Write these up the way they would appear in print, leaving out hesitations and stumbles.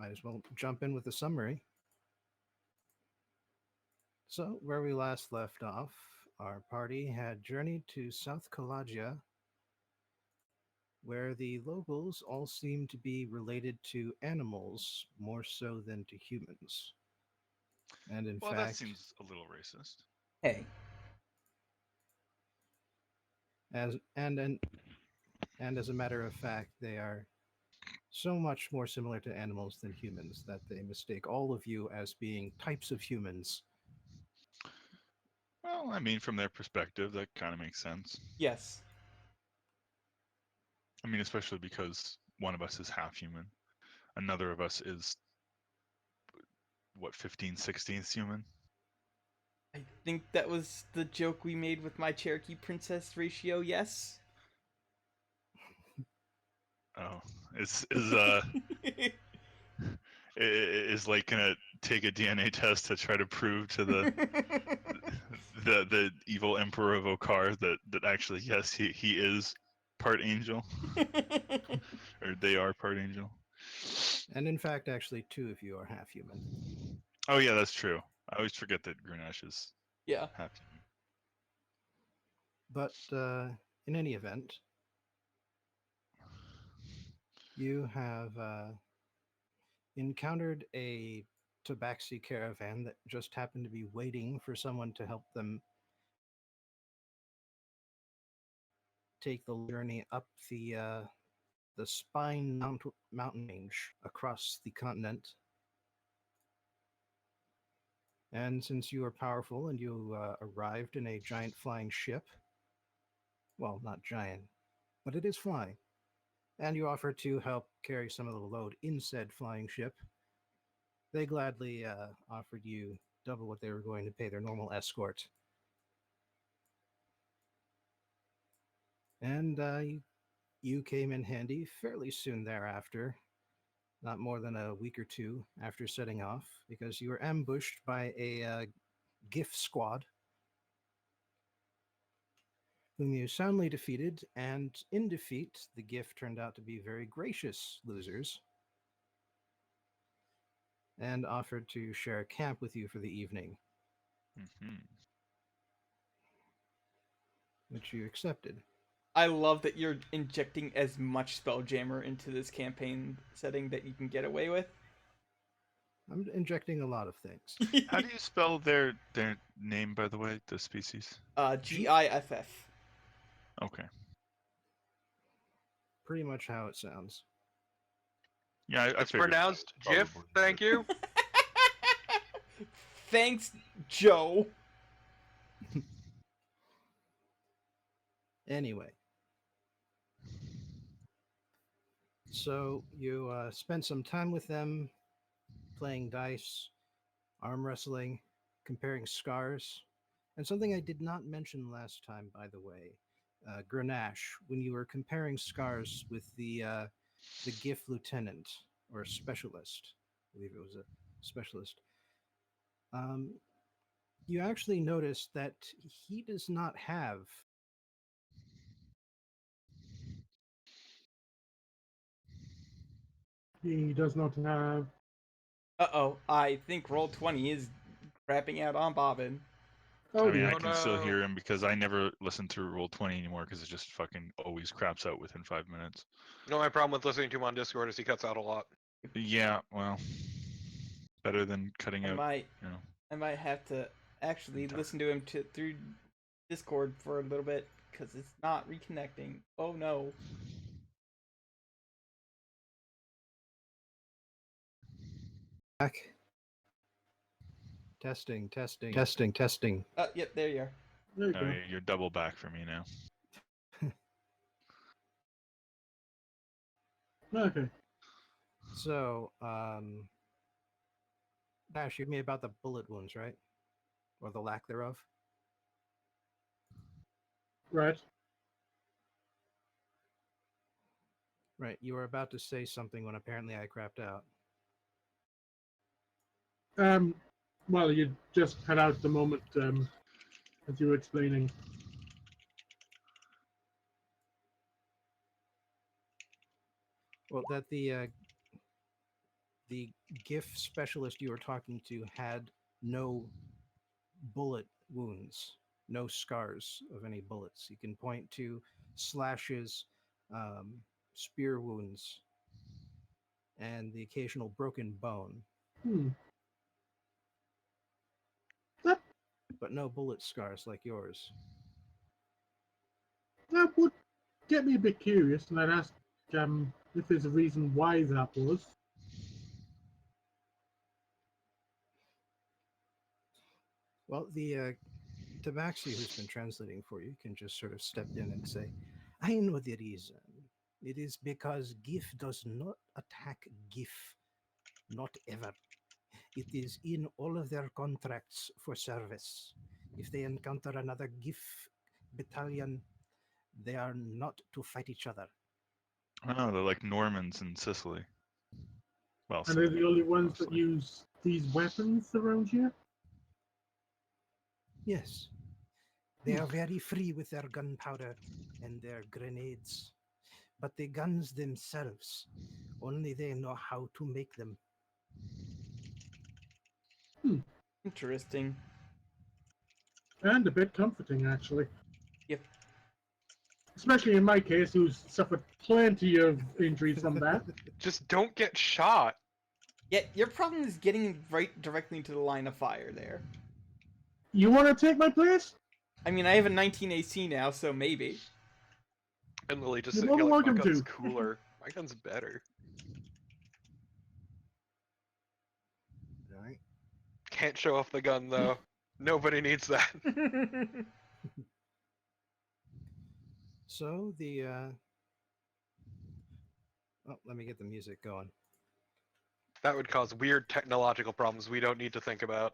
might as well jump in with the summary. So, where we last left off, our party had journeyed to South Kalagia, where the locals all seemed to be related to animals more so than to humans. And in Well, that fact, seems a little racist. Hey, as and as a matter of fact, they are so much more similar to animals than humans that they mistake all of you as being types of humans. Well, I mean, from their perspective, that kind of makes sense. yes. I mean, especially because one of us is half human, another of us is what 15/16 human. I think that was the joke we made with my Cherokee princess ratio, yes? Oh, is like gonna take a DNA test to try to prove to the evil emperor of Okar that actually yes he is part angel or they are part angel. And in fact, actually, two of you are half human. Oh yeah, that's true. I always forget that Grenache is Yeah. half human. But in any event, you have encountered a tabaxi caravan that just happened to be waiting for someone to help them take the journey up the mountain range across the continent. And since you are powerful and you arrived in a giant flying ship, well, not giant, but it is flying, and you offer to help carry some of the load in said flying ship, they gladly offered you double what they were going to pay their normal escort. And you came in handy fairly soon thereafter, not more than a week or two after setting off, because you were ambushed by a gift squad whom you soundly defeated, and in defeat, the gift turned out to be very gracious losers and offered to share a camp with you for the evening, Mm-hmm. which you accepted. I love that you're injecting as much Spelljammer into this campaign setting that you can get away with. I'm injecting a lot of things. How do you spell their name, by the way? The species. GIFF. Okay. Pretty much how it sounds. Yeah, I It's figured pronounced that was GIF. probably Thank it. you. Thanks, Joe. Anyway, so you spent some time with them playing dice, arm wrestling, comparing scars, and something I did not mention last time, by the way, Grenache, when you were comparing scars with the GIF lieutenant or specialist, I believe it was a specialist. Um, you actually noticed that he does not have He does not have. Uh-oh, I think Roll20 is crapping out on Bobbin. Oh I mean, I dear. Oh can still no. hear him because I never listen to Roll20 anymore because it just fucking always craps out within 5 minutes. You know my problem with listening to him on Discord is he cuts out a lot. Yeah, well, better than cutting I out, might you know. I might have to actually Okay. listen to him through Discord for a little bit because it's not reconnecting. Oh no. back. Testing, testing, testing, testing. Yep, there you are. There you No, go. you're double back for me now. Okay. So, Dash, you told me about the bullet wounds, right? Or the lack thereof? Right. Right. You were about to say something when apparently I crapped out. Well, you just cut out the moment as you were explaining. Well, that the GIF specialist you were talking to had no bullet wounds, no scars of any bullets. You can point to slashes, spear wounds, and the occasional broken bone, Hmm. That but no bullet scars like yours. that would get me a bit curious, and I'd ask if there's a reason why that was. Well, the Tabaxi, who's been translating for you, can just sort of step in and say, I know the reason. It is because GIF does not attack GIF. Not ever. It is in all of their contracts for service. If they encounter another GIF battalion, they are not to fight each other. Oh, they're like Normans in Sicily. Well, And they're the only Sicily, ones that mostly. use these weapons around here? Yes. They are very free with their gunpowder and their grenades. But the guns themselves, only they know how to make them. Interesting. And a bit comforting, actually. Yep. Especially in my case, who's suffered plenty of injuries from that. Just don't get shot. Yeah, your problem is getting right directly into the line of fire there. You want to take my place? I mean, I have a 19 AC now, so maybe. And Lily just You're sitting more here than like, my welcome gun's to." cooler. My gun's better. All right. Can't show off the gun though. Nobody needs that. So the let me get the music going. That would cause weird technological problems we don't need to think about.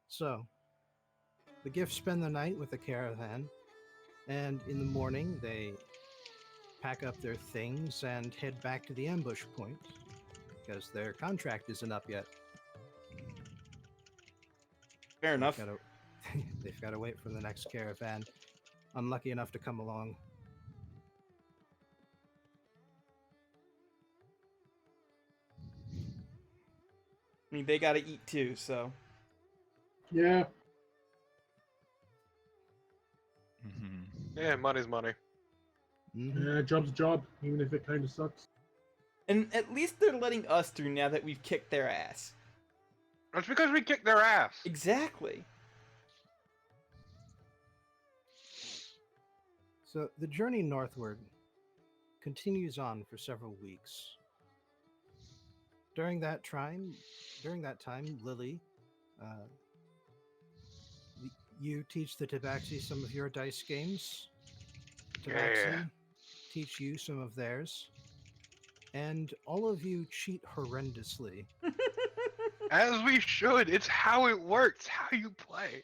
So the GIFs spend the night with the caravan, and in the morning they pack up their things and head back to the ambush point because their contract isn't up yet. Fair enough. They've got to wait for the next caravan, unlucky enough to come along. I mean, they gotta eat too, so. Yeah. Hmm. Yeah, money's money. Mhm. Job's a job, even if it kind of sucks. And at least they're letting us through now that we've kicked their ass. That's because we kicked their ass. Exactly. So the journey northward continues on for several weeks. During that time, Lily, uh, you teach the Tabaxi some of your dice games. Tabaxi teach you some of theirs, and all of you cheat horrendously. As we should. It's how it works. How you play.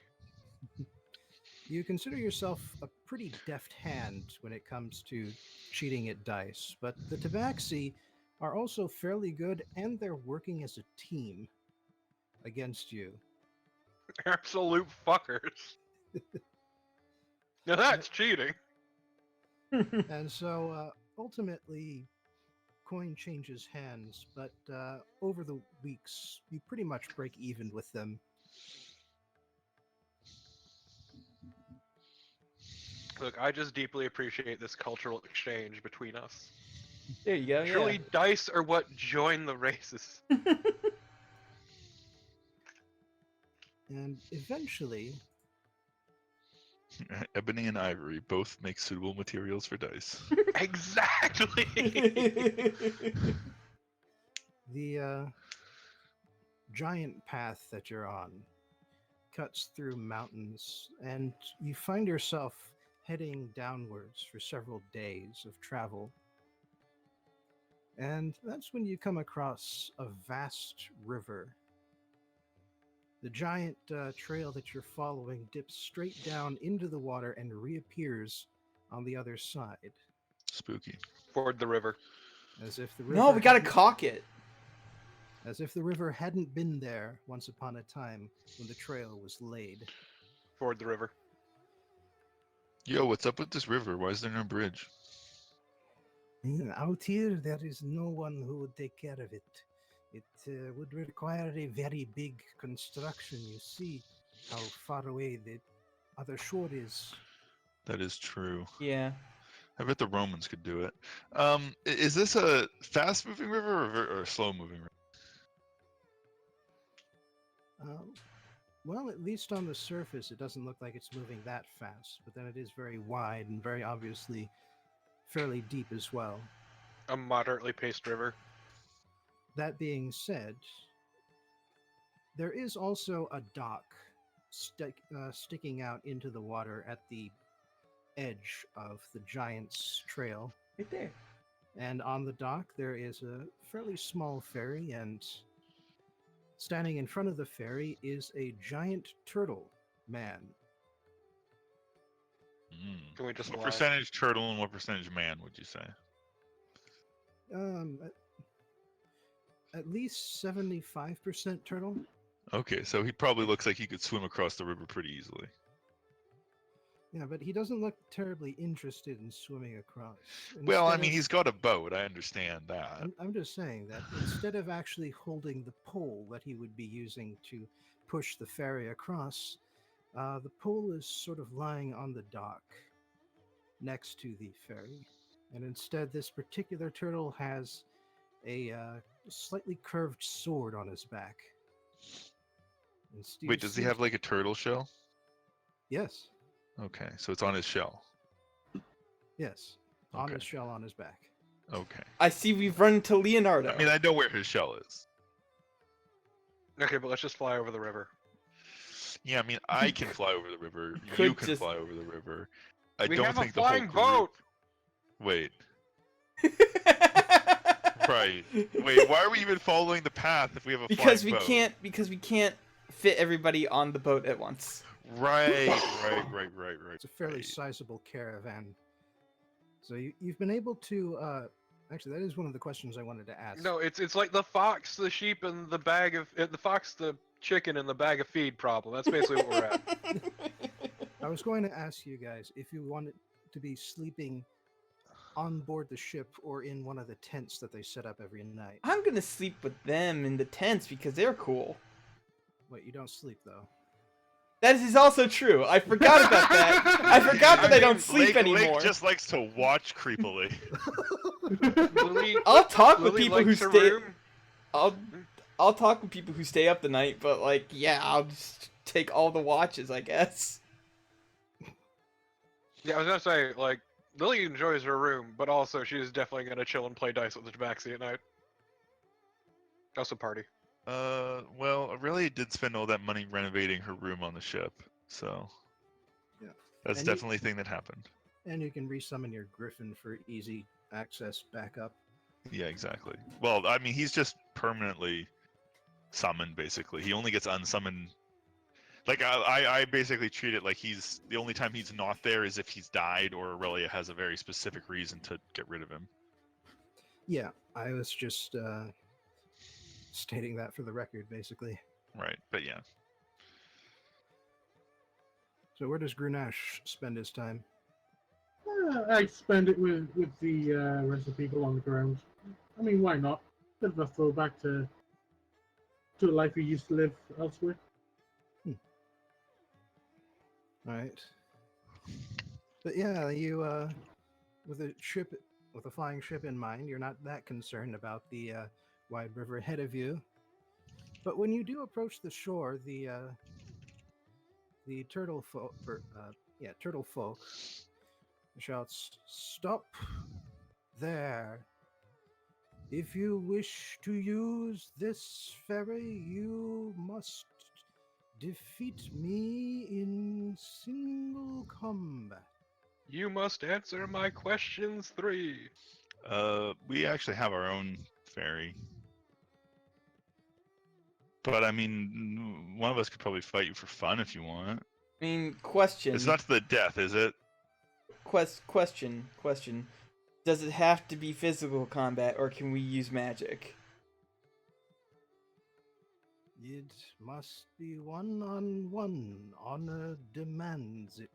You consider yourself a pretty deft hand when it comes to cheating at dice, but the Tabaxi are also fairly good, and they're working as a team against you. Absolute fuckers. Now that's cheating. And so ultimately, coin changes hands, but over the weeks, you pretty much break even with them. Look, I just deeply appreciate this cultural exchange between us. There you go, Truly, dice are what join the races. yeah. And eventually, Ebony and ivory both make suitable materials for dice. Exactly. the giant path that you're on cuts through mountains, and you find yourself heading downwards for several days of travel. And that's when you come across a vast river. The giant trail that you're following dips straight down into the water and reappears on the other side, Spooky. Ford the river. as if the river No, we gotta hadn't- caulk it. as if the river hadn't been there once upon a time when the trail was laid. Ford the river. Yo, what's up with this river? Why is there no bridge? Out here, there is no one who would take care of it. It would require a very big construction. You see how far away the other shore is. That is true. Yeah. I bet the Romans could do it. Is this a fast-moving river or a slow-moving river? Well, at least on the surface, it doesn't look like it's moving that fast, but then it is very wide and very obviously fairly deep as well. A moderately paced river. That being said, there is also a dock sticking out into the water at the edge of the Giant's Trail. Right there. And on the dock, there is a fairly small ferry, and standing in front of the ferry is a giant turtle man. Can we just What lie? percentage turtle and what percentage man would you say? At least 75% turtle. Okay, so he probably looks like he could swim across the river pretty easily. Yeah, but he doesn't look terribly interested in swimming across. Well, I Instead mean, of- he's got a boat. I understand that. I'm just saying that instead of actually holding the pole that he would be using to push the ferry across, the pole is sort of lying on the dock next to the ferry. And instead, this particular turtle has a slightly curved sword on his back. And Steve Wait, does he seems- have like a turtle shell? Yes, Okay, so it's on his shell. yes. On Okay. his shell on his back. Okay. I see we've run into Leonardo. I mean, I know where his shell is. Okay, but let's just fly over the river. Yeah, I mean, I can fly over the river. Could You can just- fly over the river. I We don't have think a the whole flying group... boat. Wait, right. Wait, why are we even following the path if we have a because we flying boat? can't fit everybody on the boat at once. Right. It's a fairly right. sizable caravan. So you've been able to. Actually, that is one of the questions I wanted to ask. No, it's like the fox, the sheep, and the bag of the fox, the chicken, and the bag of feed problem. That's basically what we're at. I was going to ask you guys if you wanted to be sleeping on board the ship or in one of the tents that they set up every night. I'm gonna sleep with them in the tents because they're cool. Wait, you don't sleep though. That is also true. I forgot about that. I forgot that I don't sleep anymore. Lake just likes to watch creepily. Lily, I'll talk with Lily people who likes her stay. room. I'll talk with people who stay up the night, but like, yeah, I'll just take all the watches, I guess. Yeah, I was gonna say, like, Lily enjoys her room, but also she's definitely gonna chill and play dice with the Tabaxi at night. Also party. Well, Aurelia did spend all that money renovating her room on the ship, so Yeah. that's And you- definitely a thing that happened. And you can resummon your griffin for easy access backup. Yeah, exactly. Well, I mean, he's just permanently summoned, basically. He only gets unsummoned. Like, I basically treat it like he's the only time he's not there is if he's died or Aurelia has a very specific reason to get rid of him. Yeah, I was just stating that for the record, basically. Right, but yeah. So where does Grunash spend his time? I spend it with the rest of the people on the ground. I mean, why not? Bit of a throwback to a life we used to live elsewhere. All right. But yeah, you with a flying ship in mind, you're not that concerned about the wide river ahead of you. But when you do approach the shore, the turtle folk, turtle folk shouts, "Stop there! If you wish to use this ferry, you must defeat me in single combat." You must answer my questions 3. We actually have our own ferry. But I mean, one of us could probably fight you for fun if you want. I mean, question. It's not to the death, is it? Question. Does it have to be physical combat, or can we use magic? It must be one-on-one. Honor demands it.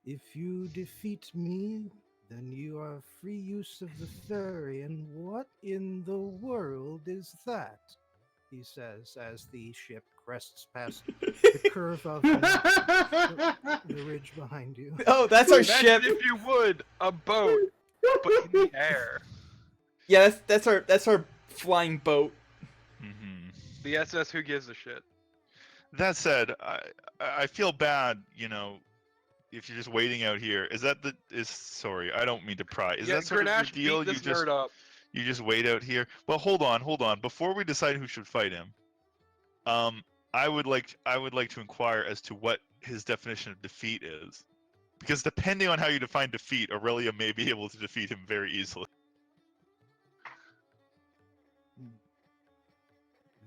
If you defeat me, then you are free use of the ferry. And what in the world is that? He says as the ship crests past the curve of the ridge behind you. Oh, that's our Imagine ship. if you would, a boat, but in the air. Yeah, that's our flying boat. The SS Who Gives a Shit. That said, I feel bad, if you're just waiting out here. Sorry, I don't mean to pry. Is Yeah, that sort of your Grenache deal? beat this nerd up. You just wait out here. Well, hold on. Before we decide who should fight him, I would like to inquire as to what his definition of defeat is, because depending on how you define defeat, Aurelia may be able to defeat him very easily.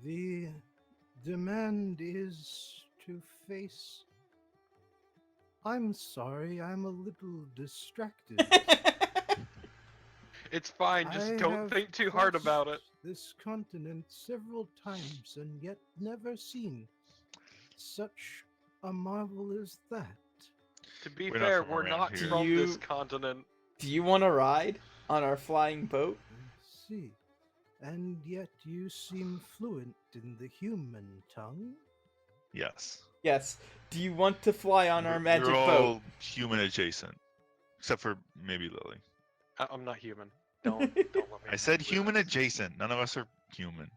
The demand is to face. I'm sorry, I'm a little distracted. It's fine, just I don't have think too hard about it. crossed this continent several times and yet never seen such a marvel as that. To be We're not fair, from we're around not here. from this continent. Do you want to ride on our flying boat? I see. And yet you seem fluent in the human tongue? Yes. Yes. Do you want to fly on our magic We're all boat? human adjacent, except for maybe Lily. I'm not human. Don't let me. I said lose. human adjacent. None of us are human.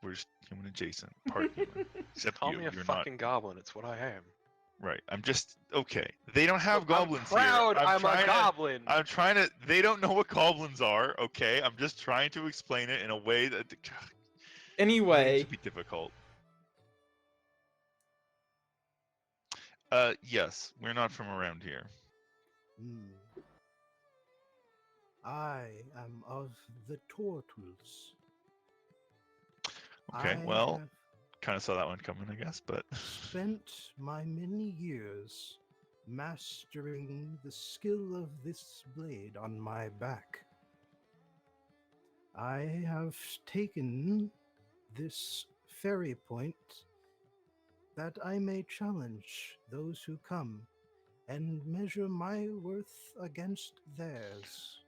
We're just human adjacent, part human. Except Call you. me a You're fucking goblin. It's what I am. not right. I'm just okay. They don't have I'm goblins proud here. I'm a goblin. I'm trying to. They don't know what goblins are. Okay. I'm just trying to explain it in a way that Anyway, to be difficult. Yes, we're not from around here. I am of the tortles. Okay, I well, have kind of saw that one coming, I guess, but spent my many years mastering the skill of this blade on my back. I have taken this ferry point that I may challenge those who come and measure my worth against theirs.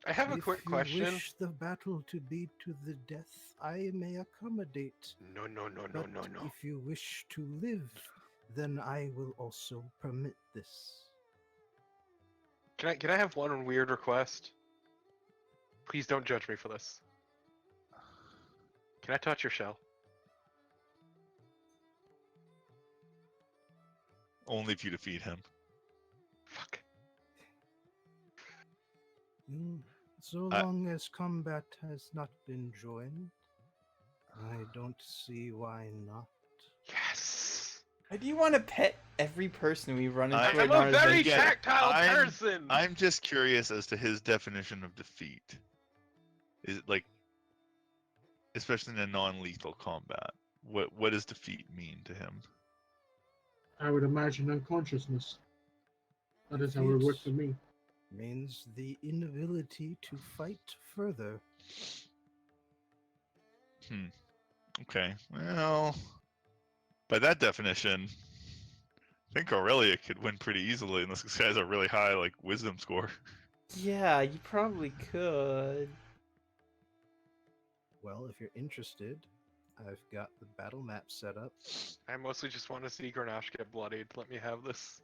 I have a If quick you question. wish the battle to be to the death, I may accommodate. No. But if you wish to live, then I will also permit this. Can I have one weird request? Please don't judge me for this. Can I touch your shell? only if you defeat him. Fuck. So I- long as combat has not been joined, I don't see why not. Yes. why do you want to pet every person we run into? I- in I'm our a very adventure? tactile I'm- person. I'm just curious as to his definition of defeat. Is it like, especially in a non-lethal combat, what does defeat mean to him? I would imagine unconsciousness. That is how it would work for me. Means the inability to fight further. Okay, well, by that definition, I think Aurelia could win pretty easily unless this guy has a really high wisdom score. Yeah, you probably could. Well, if you're interested, I've got the battle map set up. I mostly just want to see Grenache get bloodied. Let me have this.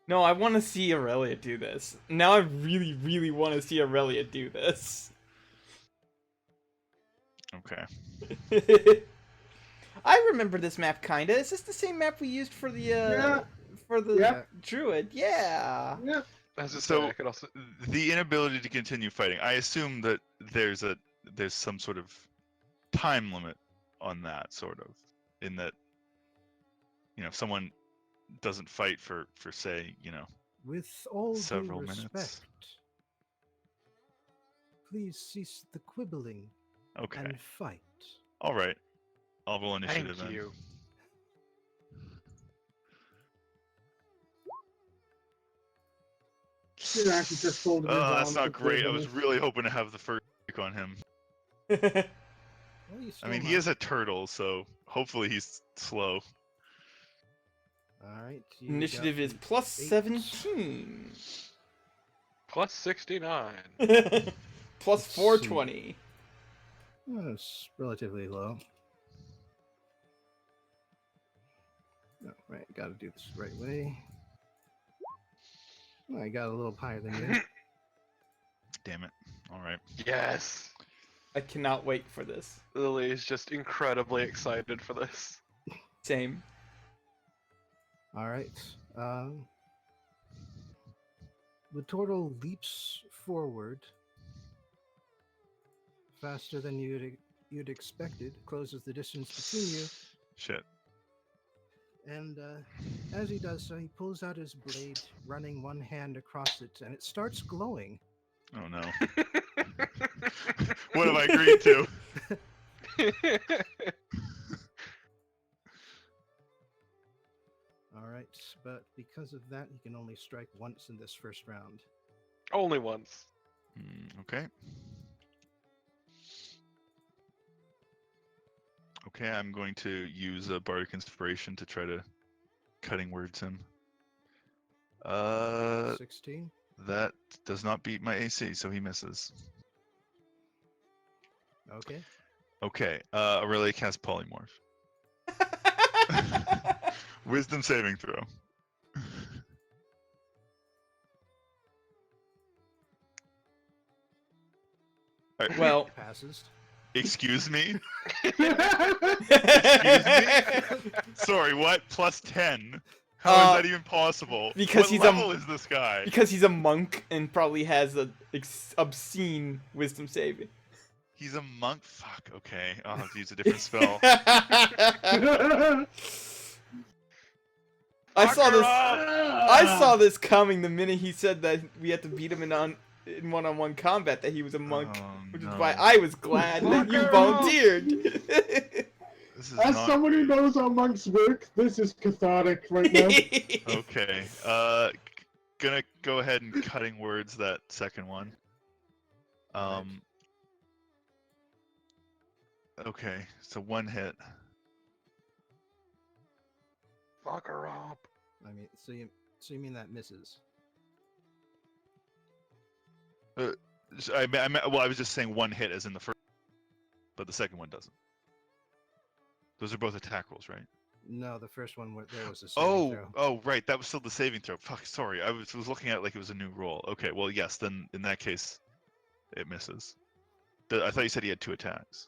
No, I want to see Aurelia do this. Now I really, really want to see Aurelia do this. Okay. I remember this map kinda. Is this the same map we used for the Yeah. Yeah. druid? Yeah. Yeah. As I So I could also. the inability to continue fighting. I assume that there's some sort of time limit on that, sort of, in that if someone doesn't fight for say With all several due minutes. respect, please cease the quibbling Okay. and fight. All right. I'll roll initiative Thank then. you. Should actually just folded his Oh, that's arms not and great. I folded was it. really hoping to have the first pick on him. Well, you I mean, still he is a turtle, so hopefully he's slow. All right. Initiative is plus 17. Plus 69. Plus Let's see. 420. It's relatively low. Oh, right, got to do this the right way. Oh, I got a little higher than you. Damn it. All right. Yes. I cannot wait for this. Lily is just incredibly excited for this. Same. All right. The tortle leaps forward faster than you'd expected, closes the distance between you, Shit. and as he does so, he pulls out his blade, running one hand across it, and it starts glowing. Oh no. What have I agreed to? All right, but because of that, he can only strike once in this first round. Only once. Okay. Okay, I'm going to use a bardic inspiration to try to cutting words him. 16. That does not beat my AC, so he misses. Okay. Okay, Aurelia casts polymorph. Wisdom saving throw. Alright, Well, Passes. excuse me? excuse Sorry, what? Plus 10? How is that even possible? because what he's level is this guy? because he's a monk and probably has a obscene wisdom saving. He's a monk? Fuck, okay. I'll have to use a different spell. I saw this. I Ah! saw this coming the minute he said that we had to beat him in one-on-one combat. That he was a monk, Oh, which is no. why I was glad that you Fucker! volunteered. This is As not someone who great. knows how monks work, this is cathartic right now. Okay. Gonna go ahead and cutting words that second one. Right. Okay, so one hit. Fuck her up. I mean, so you mean that misses? Well, I was just saying one hit as in the first, but the second one doesn't. Those are both attack rolls, right? No, the first one there was a saving throw. Oh, right. That was still the saving throw. Fuck, sorry. I was looking at it like it was a new roll. Okay, well, yes. Then in that case, it misses. I thought you said he had 2 attacks.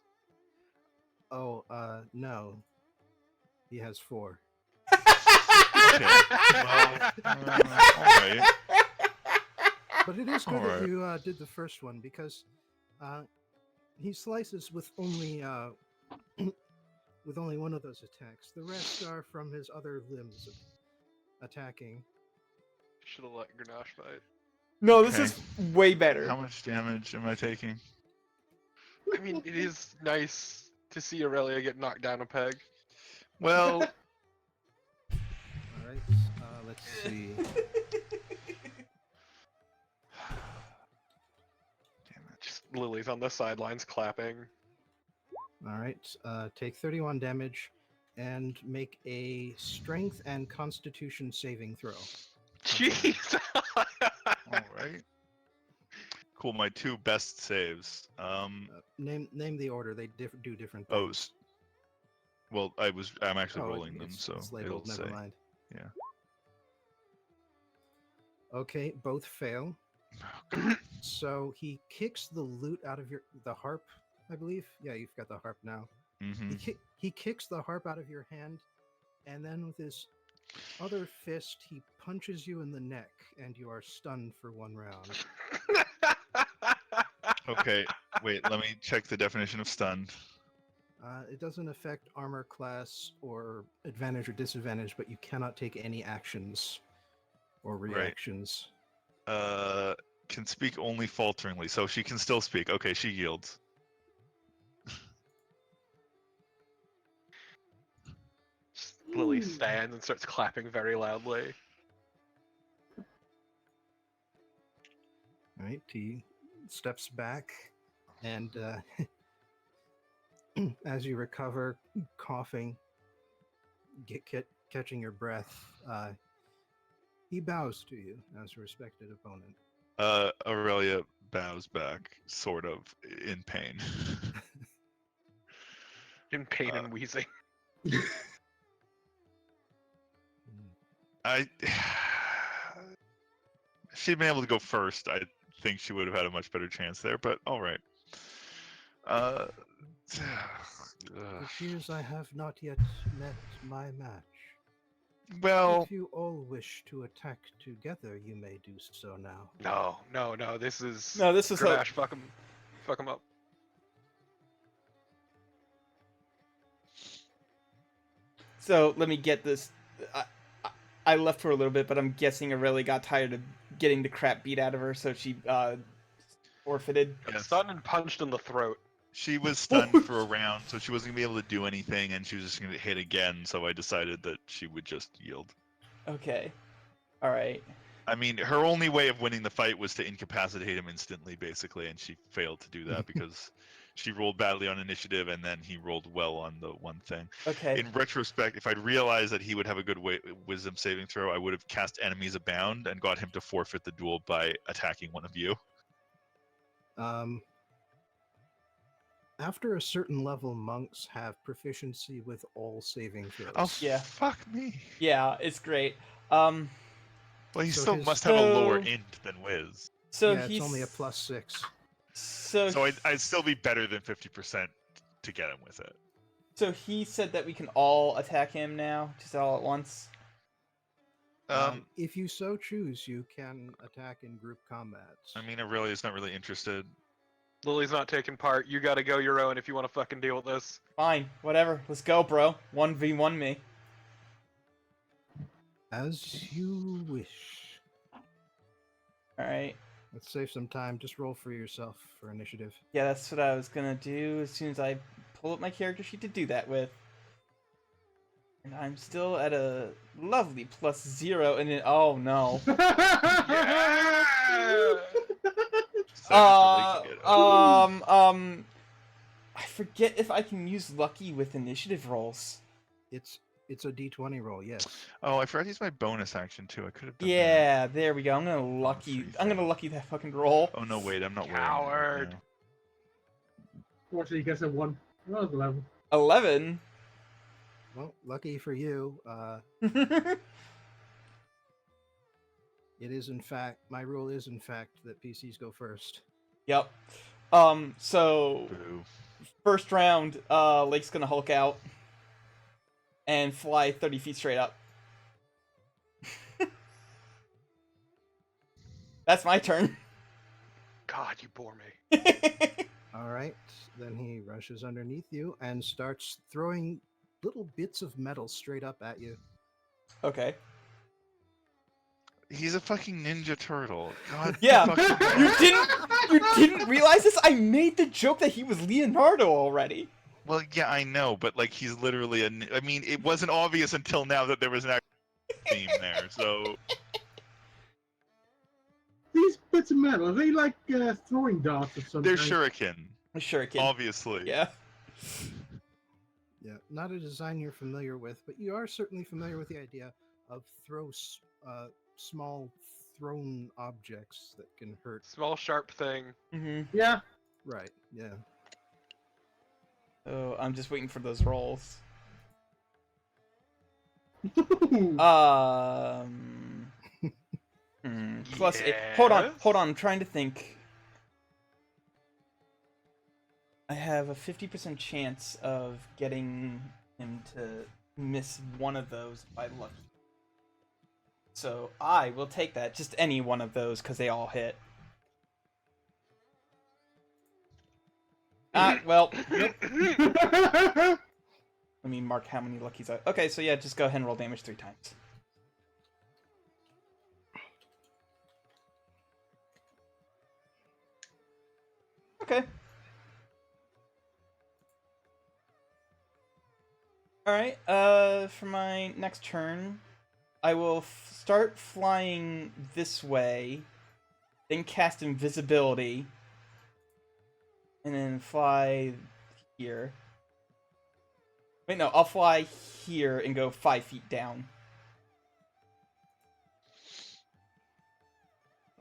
Oh, no. He has 4. Okay. Well, all right. But it is good that Alright. you did the first one because he slices with only with only one of those attacks. The rest are from his other limbs attacking. Should have let Grenache fight. No, this Okay. is way better. How much damage am I taking? I mean, it is nice to see Aurelia get knocked down a peg. Well, All right. Let's see. damn it. Just Lily's on the sidelines clapping. All right. Take 31 damage and make a strength and constitution saving throw. Jeez. All right. Cool. My 2 best saves. Name the order. They do different Oh, things. well, I'm actually Oh, rolling them, it's so labeled. it'll Never say. mind. Yeah. Okay, both fail. So he kicks the lute out of the harp, I believe. Yeah, you've got the harp now. Mm-hmm. He kicks the harp out of your hand, and then with his other fist, he punches you in the neck, and you are stunned for 1 round. Okay. Wait. Let me check the definition of stunned. It doesn't affect armor class or advantage or disadvantage, but you cannot take any actions or Right. reactions. Can speak only falteringly, so she can still speak. Okay, she yields. Lily stands and starts clapping very loudly. All right, he steps back, and as you recover, coughing, get catching your breath, he bows to you as a respected opponent. Aurelia bows back, sort of in pain. In pain and wheezing. I. If she'd been able to go first, I think she would have had a much better chance there. But all right. It appears I have not yet met my match. Well, If you all wish to attack together, you may do so now. No. This is how... Gravash. Fuck him up. So let me get this. I left for a little bit, but I'm guessing Aurelia got tired of getting the crap beat out of her, so she forfeited. Yes. Stunned and punched in the throat. She was stunned for a round, so she wasn't gonna be able to do anything, and she was just gonna hit again. So I decided that she would just yield. Okay. All right. I mean, her only way of winning the fight was to incapacitate him instantly, basically, and she failed to do that because she rolled badly on initiative, and then he rolled well on the one thing. Okay. In retrospect, if I'd realized that he would have a good wisdom saving throw, I would have cast Enemies Abound and got him to forfeit the duel by attacking one of you. After a certain level, monks have proficiency with all saving throws. Oh, Yeah. fuck me. Yeah, it's great. Well, he So still his- must have a lower So- int than Wiz. So yeah, he's it's only a +6. So I'd still be better than 50% to get him with it. So he said that we can all attack him now, just all at once. If you so choose, you can attack in group combats. I mean, Aurelia's not really interested. Lily's not taking part. You gotta go your own if you want to fucking deal with this. Fine, whatever. Let's go, bro. 1v1 me. As you wish. All right. Let's save some time. Just roll for yourself for initiative. Yeah, that's what I was gonna do as soon as I pull up my character sheet to do that with. And I'm still at a lovely +0, and then oh no. Yeah! I forget if I can use lucky with initiative rolls. It's a d20 roll, yes. Oh, I forgot to use my bonus action too. I could have done that. Yeah, there we go. I'm gonna lucky. I'm gonna lucky that fucking roll. Oh no, wait, I'm not Coward. wearing it right Fortunately, you guys have one. That was 11. 11. Well, lucky for you. It is in fact, my rule is in fact that PCs go first. Yep. So now. Boo. first round, Lake's gonna Hulk out and fly 30 feet straight up. That's my turn. God, you bore me. All right, then he rushes underneath you and starts throwing little bits of metal straight up at you. Okay. He's a fucking ninja turtle. God. Yeah, fucking you didn't realize this? I made the joke that he was Leonardo already. Well, yeah, I know, but like he's literally I mean, it wasn't obvious until now that there was an actual theme there. So These bits of metal, are they like throwing darts or something? they're shuriken, Sure, kid. obviously. Yeah. Yeah, not a design you're familiar with, but you are certainly familiar with the idea of small thrown objects that can hurt. Small sharp thing. Mm-hmm. Yeah. Right, yeah. Oh, I'm just waiting for those rolls. Plus eight. Hold on. Yes? I'm trying to think. I have a 50% chance of getting him to miss one of those by lucky. So I will take that. Just any one of those, because they all hit. Well. Let me mark how many luckies I... Okay, so yeah, just go ahead and roll damage 3 times. Okay. Alright, for my next turn, I will start flying this way, then cast invisibility, and then fly here. Wait, no, I'll fly here and go 5 feet down.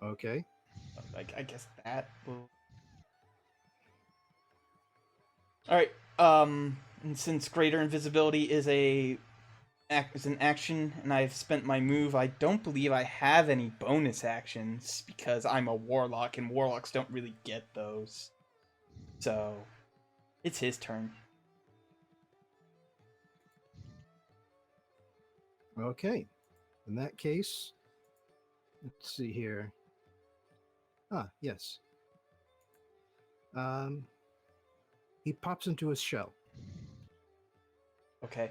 Okay. I guess that will. All right. And since greater invisibility is an action, and I've spent my move, I don't believe I have any bonus actions because I'm a warlock, and warlocks don't really get those. So, it's his turn. Okay. In that case, let's see here. Yes. He pops into his shell. Okay.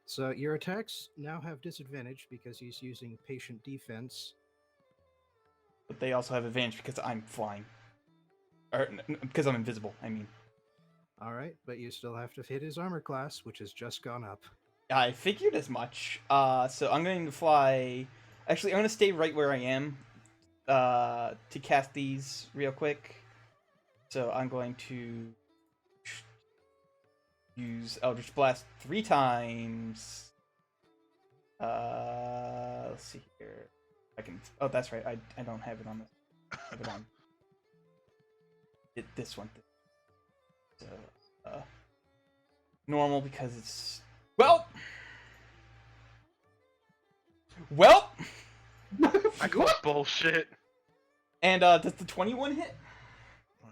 So your attacks now have disadvantage because he's using patient defense. But they also have advantage because I'm flying. Or, because I'm invisible, I mean. All right, but you still have to hit his armor class, which has just gone up. I figured as much. So I'm going to fly. Actually, I'm going to stay right where I am to cast these real quick. So I'm going to use Eldritch Blast 3 times. Let's see here. I can. Oh, that's right. I don't have it on this. I have it on. This one. So, normal because it's well. I call bullshit. And does the 21 hit? Wow.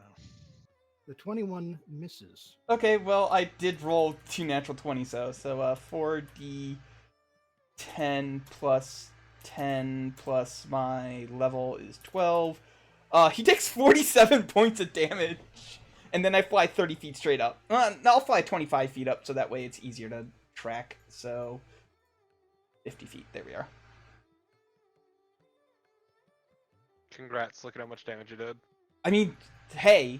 The 21 misses. Okay, well I did roll 2 natural 20s though, so 4d10 plus 10 plus my level is 12. He takes 47 points of damage, and then I fly 30 feet straight up. I'll fly 25 feet up, so that way it's easier to track. So 50 feet. There we are. Congrats, look at how much damage you did. I mean, hey.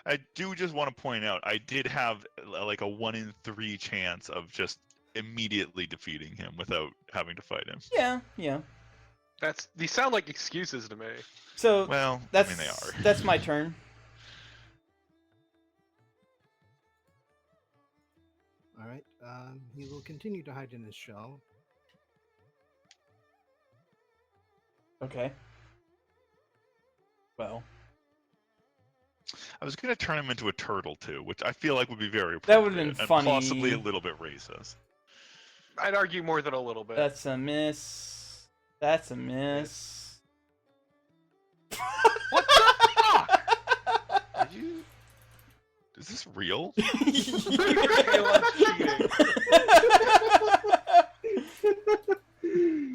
I do just want to point out, I did have like a 1 in 3 chance of just immediately defeating him without having to fight him. Yeah. These sound like excuses to me. So Well, that's, I mean, they are. That's my turn. All right. He will continue to hide in his shell. Okay. Well. I was going to turn him into a turtle too, which I feel like would be very appropriate. That would've been and funny. possibly a little bit racist. I'd argue more than a little bit. That's a miss. That's a miss. What the fuck? Are you? Is this real?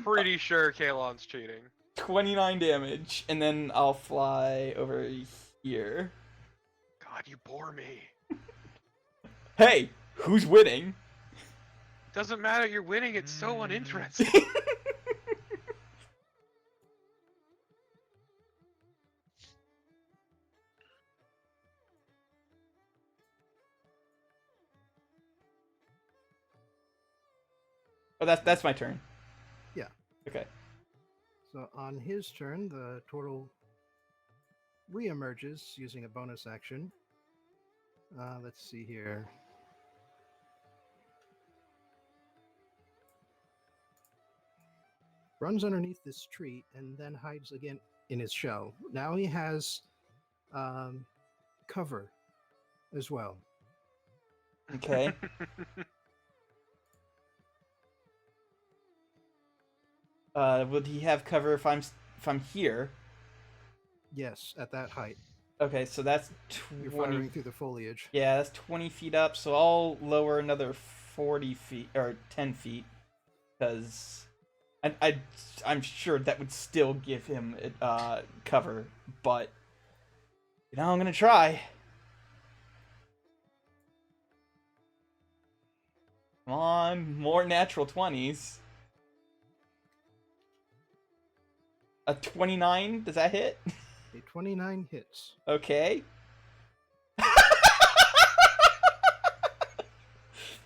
Pretty sure Kalon's cheating. 29 damage, and then I'll fly over here. God, you bore me. Hey, who's winning? Doesn't matter, you're winning, it's so uninteresting. Oh, that's my turn. Yeah. Okay. So on his turn, the turtle reemerges using a bonus action. Let's see here. Runs underneath this tree and then hides again in his shell. Now he has cover as well. Okay. Would he have cover if I'm here? Yes, at that height. Okay, so that's You're 20. firing through the foliage. Yeah, that's 20 feet up. So I'll lower another 40 feet or 10 feet because I'm sure that would still give him cover. But I'm gonna try. Come on, more natural 20s. A 29, does that hit? A 29 hits. Okay.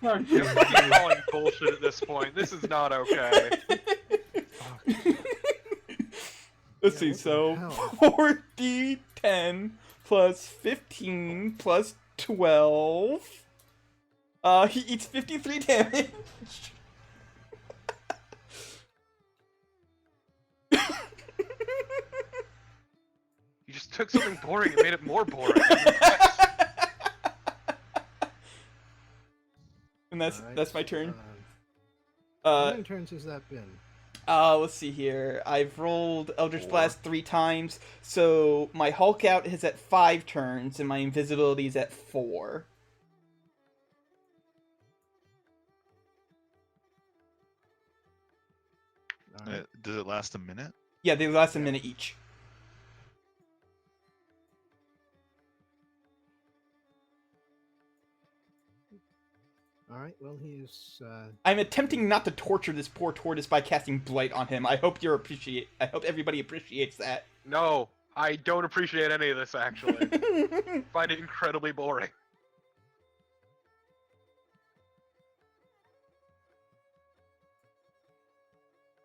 Fuck You're you. fucking calling bullshit at this point. This is not okay. Let's Yeah, see, what the so hell? 4d10 plus 15 plus 12. He eats 53 damage. You just took something boring and made it more boring. I'm impressed. And that's All right, that's my turn. How many turns has that been? Let's see here. I've rolled Eldritch Blast 3 times, so my Hulk out is at 5 turns, and my invisibility is at 4. All right. Does it last a minute? Yeah, they last a Yeah. minute each. All right. Well, he is. I'm attempting not to torture this poor tortoise by casting Blight on him. I hope everybody appreciates that. No, I don't appreciate any of this, actually. Find it incredibly boring.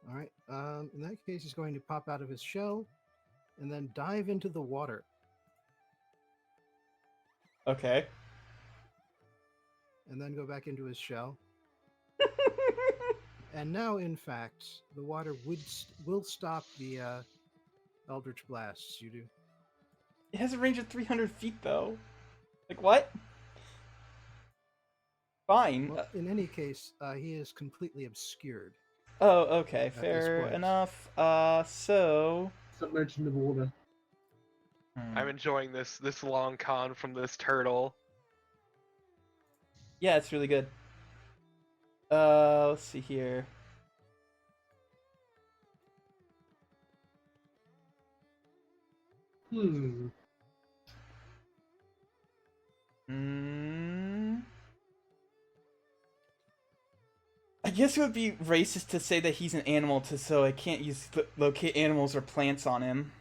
All right. In that case, he's going to pop out of his shell, and then dive into the water. Okay. And then go back into his shell. And now, in fact, the water will stop the Eldritch blasts. You do. It has a range of 300 feet, though. Like, what? Fine. Well, in any case, he is completely obscured. Oh, okay. this Fair point. enough. So... Submerged in the water. I'm enjoying this long con from this turtle. Yeah, it's really good. Let's see here. Hmm. I guess it would be racist to say that he's an animal, so I can't use locate animals or plants on him.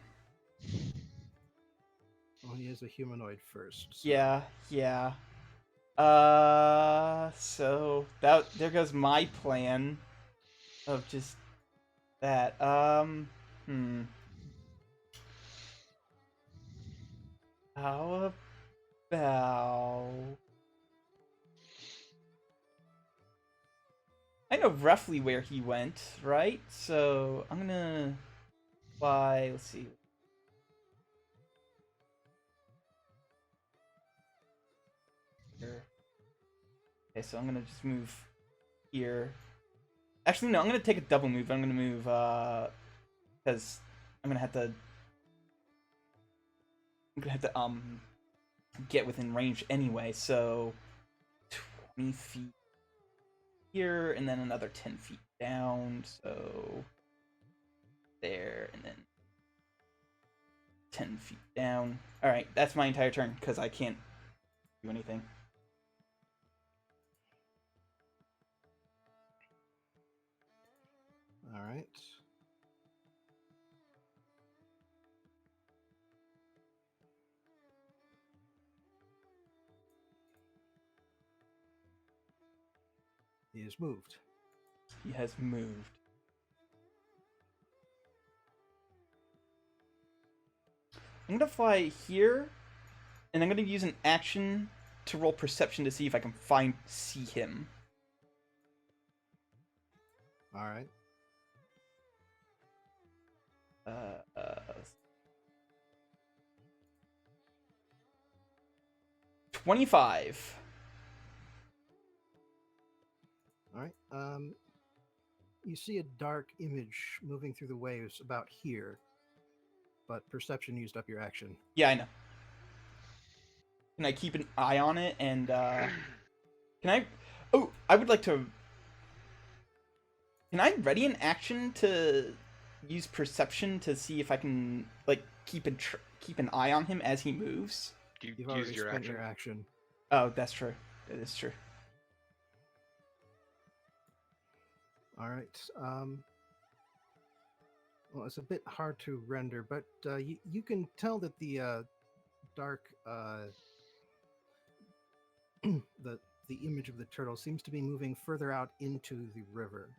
Well, he is a humanoid first. So. Yeah, yeah. So there goes my plan of just that. How about... I know roughly where he went, right? So I'm gonna fly. Let's see. Here. Okay, so I'm gonna just move here. Actually, no, I'm gonna take a double move. I'm gonna move because I'm gonna have to get within range anyway. So 20 feet here, and then another 10 feet down. So there, and then 10 feet down. All right, that's my entire turn because I can't do anything. All right. He is moved. He has moved. I'm gonna fly here, and I'm gonna use an action to roll perception to see if I can see him. All right. 25. All right. You see a dark image moving through the waves about here, but perception used up your action. Yeah, I know. Can I keep an eye on it and can I? Oh, I would like to. Can I ready an action to use perception to see if I can like keep an eye on him as he moves? You You've already used your spent action. your action. Oh, that's true. That is true. All right. Well, it's a bit hard to render, but you can tell that the dark the image of the turtle seems to be moving further out into the river.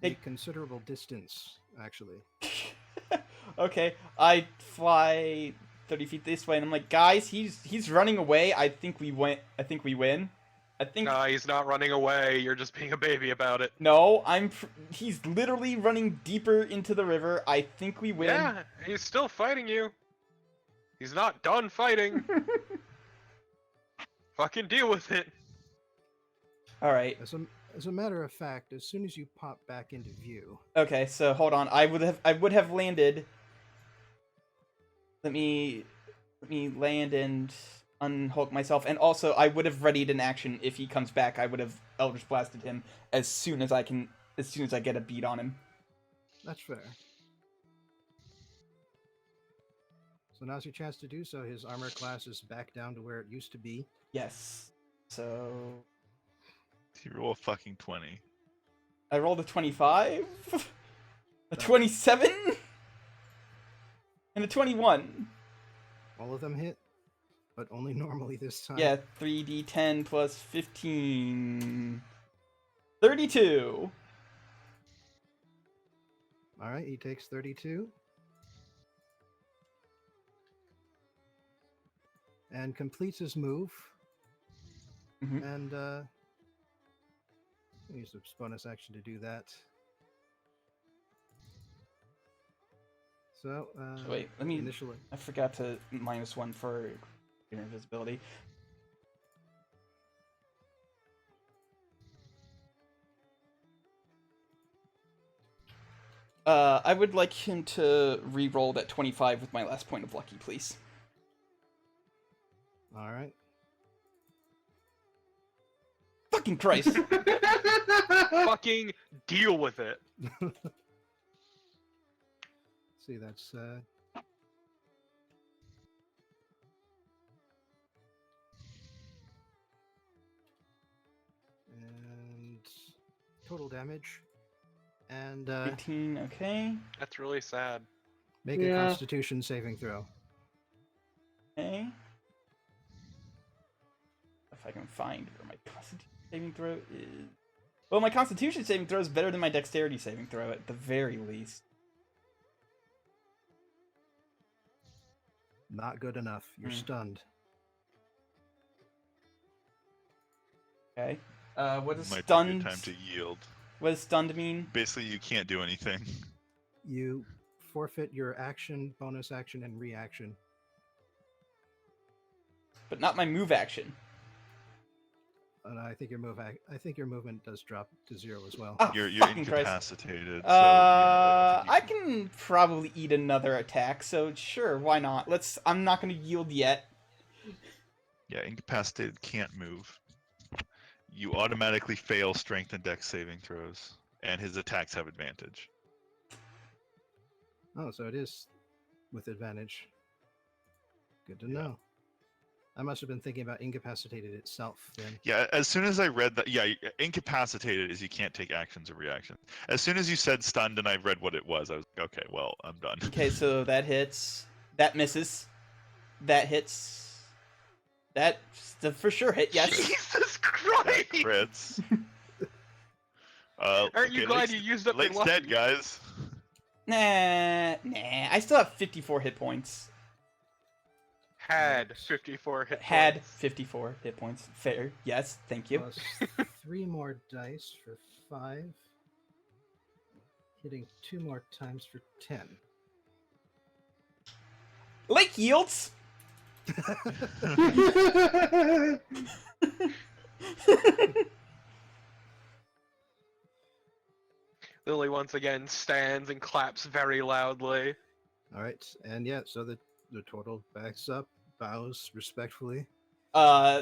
A Hey. considerable distance, actually. Okay, I fly 30 feet this way, and I'm like, guys, he's running away. I think we win. I think we win. I think No, he's not running away. You're just being a baby about it. no. He's literally running deeper into the river. I think we win. Yeah, he's still fighting you. He's not done fighting. Fucking deal with it. All right. As a matter of fact, as soon as you pop back into view, Okay, so hold on. I would have landed. Let me land and unhook myself, and also I would have readied an action if he comes back. I would have Eldritch Blasted him as soon as I get a beat on him. that's fair. So now's your chance to do so. His armor class is back down to where it used to be. Yes. So You roll a fucking 20. I rolled a 25, a 27, and a 21. All of them hit, but only normally this time. Yeah, 3d10 plus 15. 32. All right, he takes 32. And completes his move. Mhm. And use the bonus action to do that. So, Wait, let me. initially. I forgot to -1 for your invisibility. I would like him to re-roll that 25 with my last point of lucky, please. All right. Fucking Christ! Fucking deal with it. See, that's and total damage. And 18, okay. That's really sad. make a Yeah. Constitution saving throw. Okay. If I can find where my Constitution saving throw is. Well, my Constitution saving throw is better than my Dexterity saving throw at the very least. Not good enough. You're Hmm. stunned. Okay. What does Might be a stunned? good time to yield. What does stunned mean? Basically, you can't do anything. You forfeit your action, bonus action, and reaction. But not my move action. And I think your movement does drop to 0 as well. Ah, You're fucking Christ. incapacitated. So, yeah, I can probably eat another attack, so sure, why not? I'm not gonna yield yet. Yeah, incapacitated can't move. You automatically fail strength and dex saving throws, and his attacks have advantage. Oh, so it is with advantage. Good to Yeah. know. I must have been thinking about incapacitated itself then. Yeah, as soon as I read that, yeah, incapacitated is you can't take actions or reactions. As soon as you said stunned and I read what it was, I was like, okay, well, I'm done. Okay, so that hits. That misses. That hits. That's the for sure hit, yes. Jesus That Christ! crits. Aren't you okay, glad Lake's- you used up your Lake's dead, lucky? guys. Nah. I still have 54 hit points. Had 54 hit Had points. 54 hit points. Fair. Yes, thank you. Plus 3 more dice for 5. Hitting 2 more times for 10. Lake yields. Lily once again stands and claps very loudly. All right, and yeah, so the turtle backs up, bows respectfully.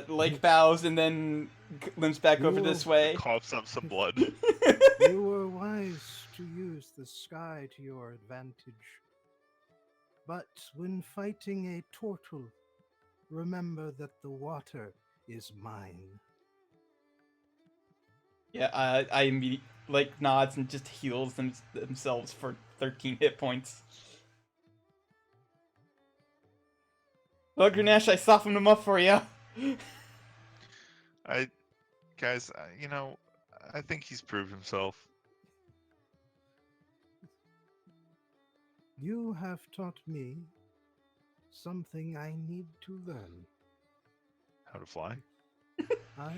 Lake bows and then limps back over Ooh. this way. Coughs up some blood. You were wise to use the sky to your advantage. But when fighting a tortle, remember that the water is mine. Yeah, I immediately like nods and just heals themselves for 13 hit points. Well, Grenache, I softened them up for you. Guys, I think he's proved himself. You have taught me something I need to learn. How to fly? I,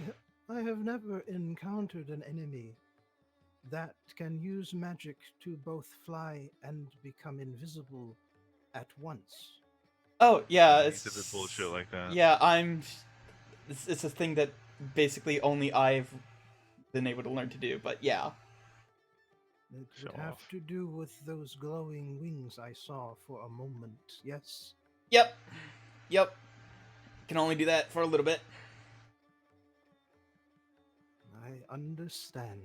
I have never encountered an enemy that can use magic to both fly and become invisible at once. Oh yeah, Exhibit bullshit like that. Yeah, it's a thing that basically only I've been able to learn to do. But yeah. It Show would have off. to do with those glowing wings I saw for a moment, yes? Yep. Yep. Can only do that for a little bit. I understand.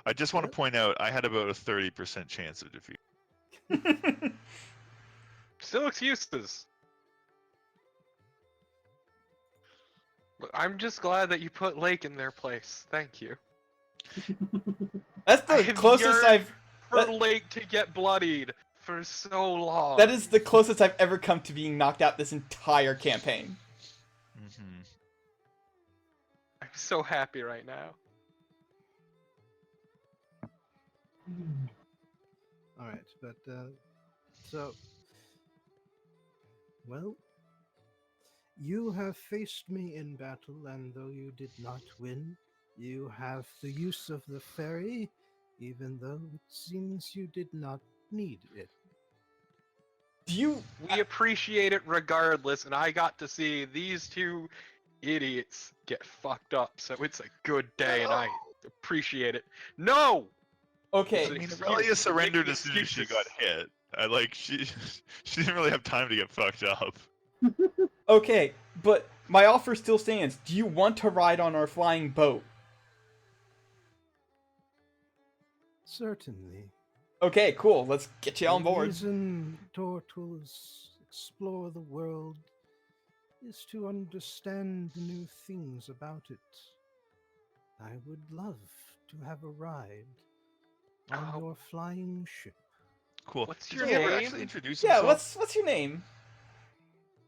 I just want to What? point out I had about a 30% chance of defeat. Still excuses. Look, I'm just glad that you put Lake in their place. Thank you. That's I the have closest yearned I've. For That, Lake to get bloodied for so long. that is the closest I've ever come to being knocked out this entire campaign. Mm-hmm. I'm so happy right now. All right, but so, well, you have faced me in battle, and though you did not win, you have the use of the ferry, even though it seems you did not need it. Do you? We appreciate it regardless, and I got to see these two idiots get fucked up, so it's a good day, and I appreciate it. No! Okay. I mean, Excuse- Aurelia surrendered making as soon as she got excuses. hit. I like she she didn't really have time to get fucked up. Okay, but my offer still stands. Do you want to ride on our flying boat? Certainly. Okay, cool. Let's get you on The board. reason turtles explore the world is to understand new things about it. I would love to have a ride on Oh. your flying ship. Cool. What's Did your he ever name? actually introduce Yeah. himself? What's your name?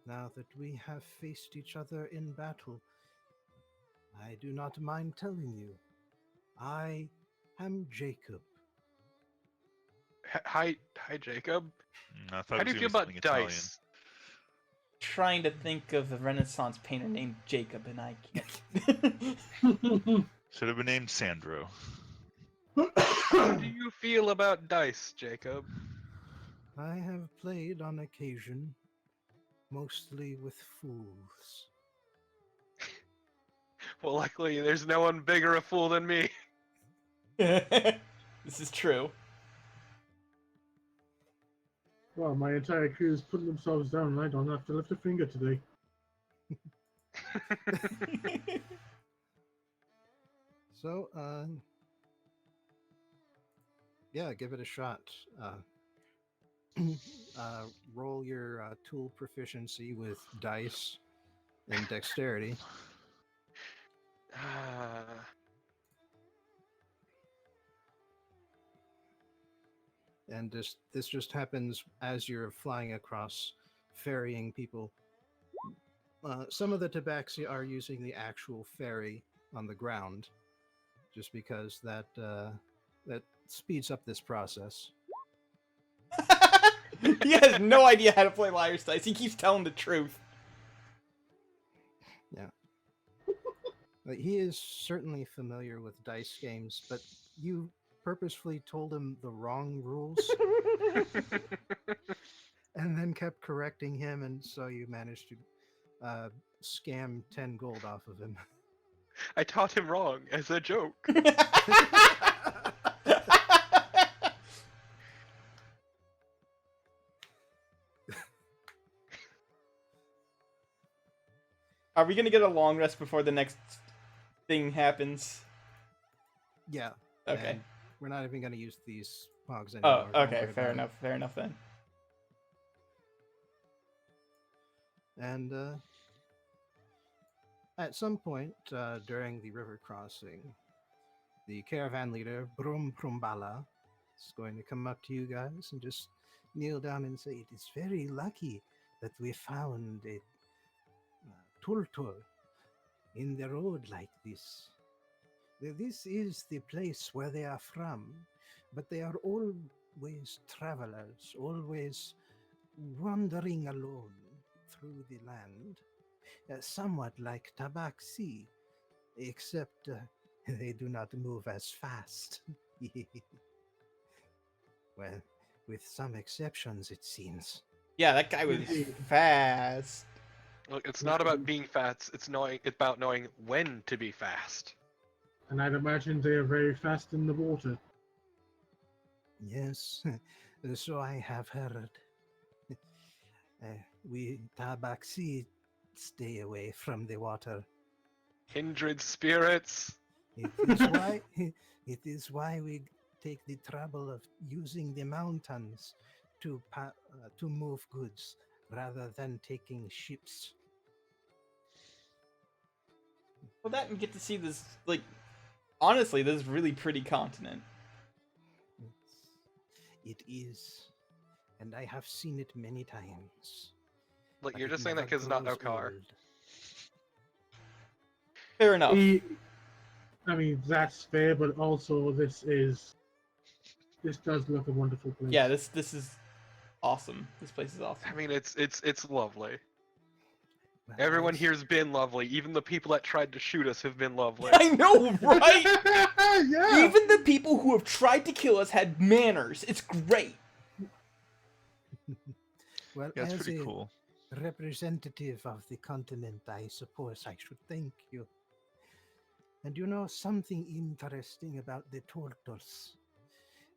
Now that we have faced each other in battle, I do not mind telling you, I am Jacob. Hi, Jacob. I thought How it do was you feel gonna about be something dice? Trying to think of a Renaissance painter named Jacob, and I can't. Should have been named Sandro. How do you feel about dice, Jacob? I have played on occasion, mostly with fools. Well, luckily, there's no one bigger a fool than me. This is true. Well, my entire crew is putting themselves down, and I don't have to lift a finger today. So, yeah, give it a shot. Roll your tool proficiency with dice and dexterity. And this just happens as you're flying across, ferrying people. Some of the tabaxi are using the actual ferry on the ground, just because that speeds up this process. He has no idea how to play liar's dice. He keeps telling the truth. He is certainly familiar with dice games, but you purposefully told him the wrong rules and then kept correcting him, and so you managed to scam 10 gold off of him. I taught him wrong as a joke. Are we gonna get a long rest before the next thing happens? Yeah. Okay. and we're not even going to use these pogs Oh, anymore. Don't okay. worry Fair about enough. Fair enough then. it. And at some point during the river crossing, the caravan leader, Brum Prumbala, is going to come up to you guys and just kneel down and say, "It is very lucky that we found a turtle in the road like this. This is the place where they are from, but they are all always travelers, always wandering alone through the land, somewhat like tabaxi, except they do not move as fast. Well, with some exceptions, it seems. Yeah, that guy was Indeed. fast. Look, it's not about being fast. It's about knowing when to be fast. And I'd imagine they are very fast in the water. Yes, so I have heard. We tabaxi stay away from the water. Kindred spirits. It is why it is why we take the trouble of using the mountains to move goods rather than taking ships. Well, that and get to see this, like, honestly, this really pretty continent. It is, and I have seen it many times. Look, but you're it just saying that never kid's not no grows car. old. Fair enough. I mean, that's fair, but also this does look a wonderful place. Yeah, this is awesome. This place is awesome. I mean, it's lovely. Well, Everyone as- here's been lovely. Even the people that tried to shoot us have been lovely. I know, right? Yeah. Even the people who have tried to kill us had manners. It's great. Well, Yeah, it's as pretty a cool. representative of the continent, I suppose I should thank you. And you know something interesting about the tortoise?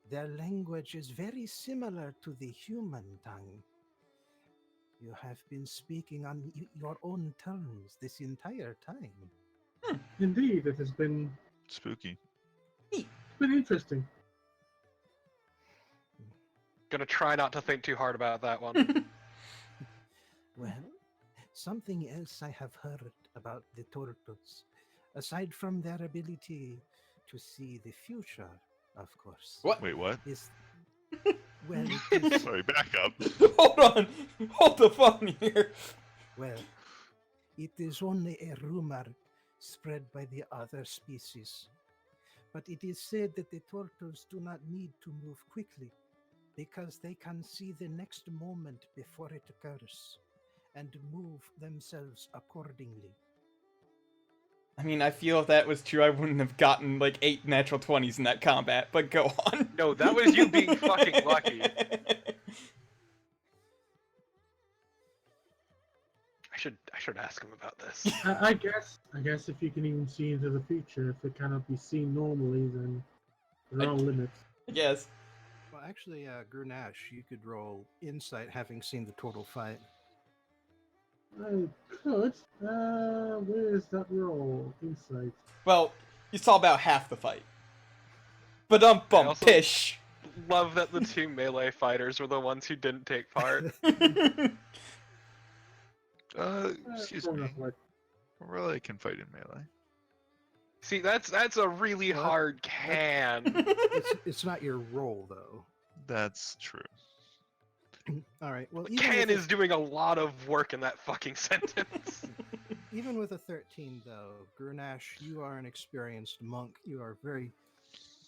Their language is very similar to the human tongue. You have been speaking on your own terms this entire time. Indeed, it has been Spooky. interesting. Gonna try not to think too hard about that one. Well, something else I have heard about the tortoise, aside from their ability to see the future, of course, What? Wait, what? is well, it is, Sorry, back up. Hold on. Hold the phone here. well, it is only a rumor spread by the other species. But it is said that the tortoise do not need to move quickly because they can see the next moment before it occurs and move themselves accordingly. I mean, I feel if that was true, I wouldn't have gotten like 8 natural 20s in that combat, but go on. No, that was you being fucking lucky. I should ask him about this. I guess if you can even see into the future, if it cannot be seen normally, then there are limits. I guess. Well, actually, Grunash, you could roll insight having seen the total fight. I could. Where is that roll? Insight. Well, you saw about half the fight. But I also- pish. Love that the two melee fighters were the ones who didn't take part. Excuse Strong me. enough, like, Really can fight in melee. See, that's a really Well, hard can. It's not your roll, though. That's true. All right. Well, Can is doing a lot of work in that fucking sentence. even with a 13, though, Grunash, you are an experienced monk. You are very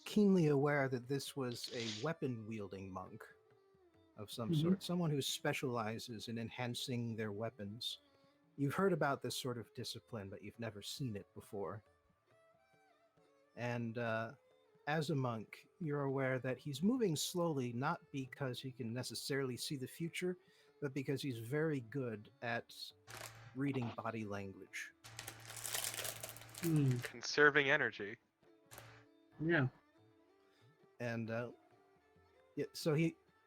keenly aware that this was a weapon-wielding monk of some Mhm. sort, someone who specializes in enhancing their weapons. You've heard about this sort of discipline, but you've never seen it before. And as a monk, you're aware that he's moving slowly, not because he can necessarily see the future, but because he's very good at reading body language. Conserving energy. Yeah. And yeah, so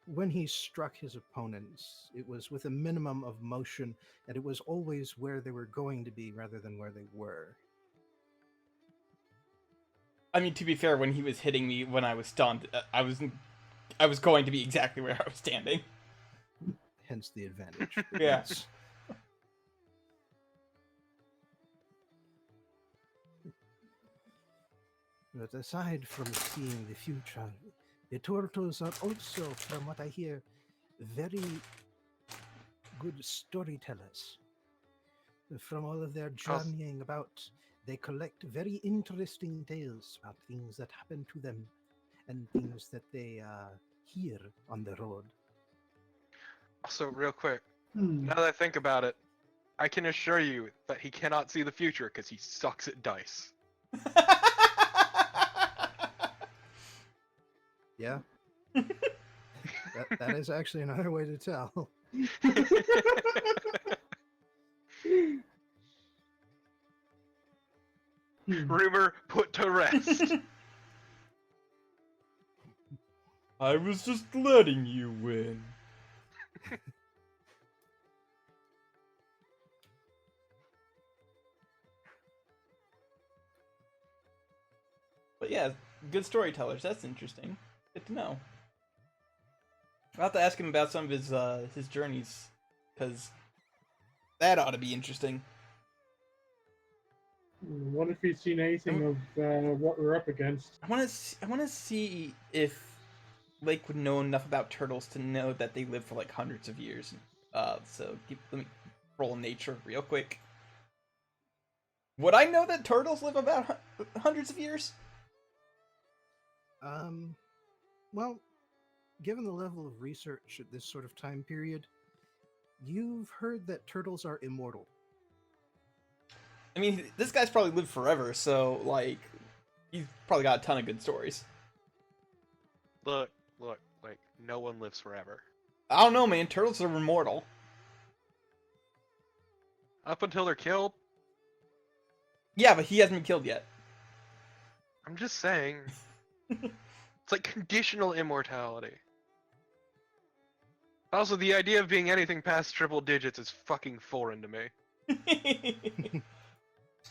when he struck his opponents, it was with a minimum of motion, and it was always where they were going to be rather than where they were. I mean, to be fair, when he was hitting me when I was stunned, I was going to be exactly where I was standing. Hence the advantage. Yeah. Yes. But aside from seeing the future, the turtles are also, from what I hear, very good storytellers. From all of their journeying about, they collect very interesting tales about things that happen to them and things that they here on the road. Also, real quick, Hmm. now that I think about it, I can assure you that he cannot see the future because he sucks at dice. Yeah, that is actually another way to tell. Hmm. Rumor put to rest. I was just letting you win. But yeah, good storytellers. That's interesting. Good to know. I'll have to ask him about some of his journeys, because that ought to be interesting. What if he's seen anything of what we're up against? I want to see if Lake would know enough about turtles to know that they live for like hundreds of years. Let me roll nature real quick. Would I know that turtles live about hundreds of years? Well, given the level of research at this sort of time period, you've heard that turtles are immortal. I mean, this guy's probably lived forever, so like, he's probably got a ton of good stories. Look, like, no one lives forever. I don't know, man. Turtles are immortal. Up until they're killed, Yeah, but he hasn't been killed yet. I'm just saying. It's like conditional immortality. Also, the idea of being anything past triple digits is fucking foreign to me.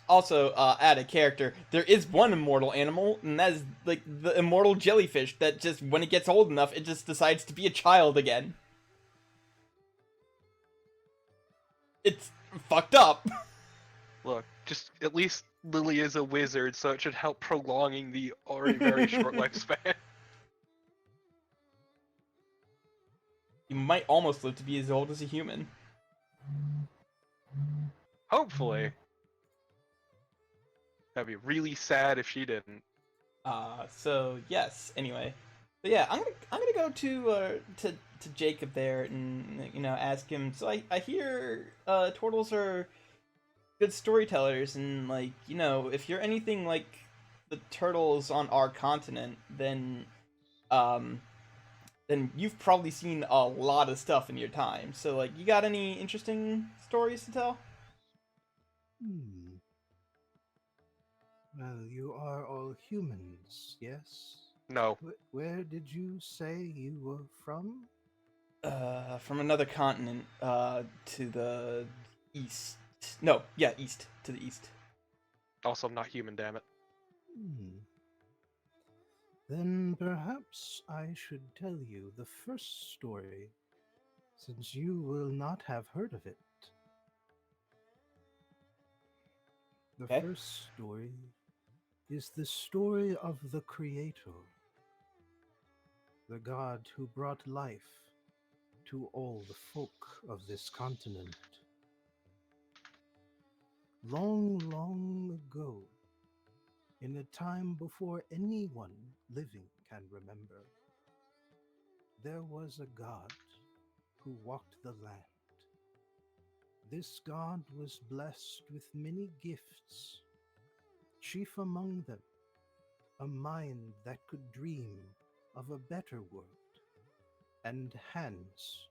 Also, add a character. There is one immortal animal, and that is like the immortal jellyfish that just, when it gets old enough, it just decides to be a child again. It's fucked up. Look, just at least Lily is a wizard, so it should help prolonging the already very short lifespan. You might almost live to be as old as a human. Hopefully. That'd be really sad if she didn't. So yes. Anyway, but yeah, I'm gonna go to Jacob there and ask him. So I hear turtles are good storytellers, and like if you're anything like the turtles on our continent, then you've probably seen a lot of stuff in your time. So like, you got any interesting stories to tell? Well, you are all humans, yes? No. Where did you say you were from? From another continent, to the east. No, yeah, east, to the east. Also, I'm not human, damn it. Then perhaps I should tell you the first story, since you will not have heard of it. The Okay. first story is the story of the Creator, the God who brought life to all the folk of this continent. Long, long ago, in a time before anyone living can remember, there was a God who walked the land. This God was blessed with many gifts, chief among them a mind that could dream of a better world, and hands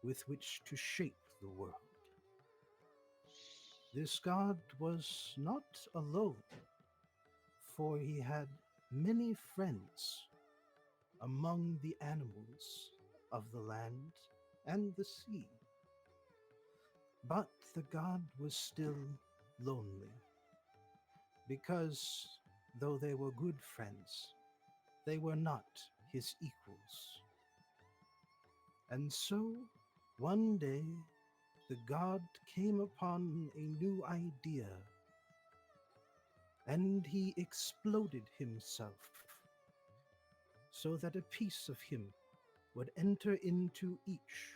with which to shape the world. This God was not alone, for he had many friends among the animals of the land and the sea. But the God was still lonely, because though they were good friends, they were not his equals. And so, one day, the God came upon a new idea, and he exploded himself, so that a piece of him would enter into each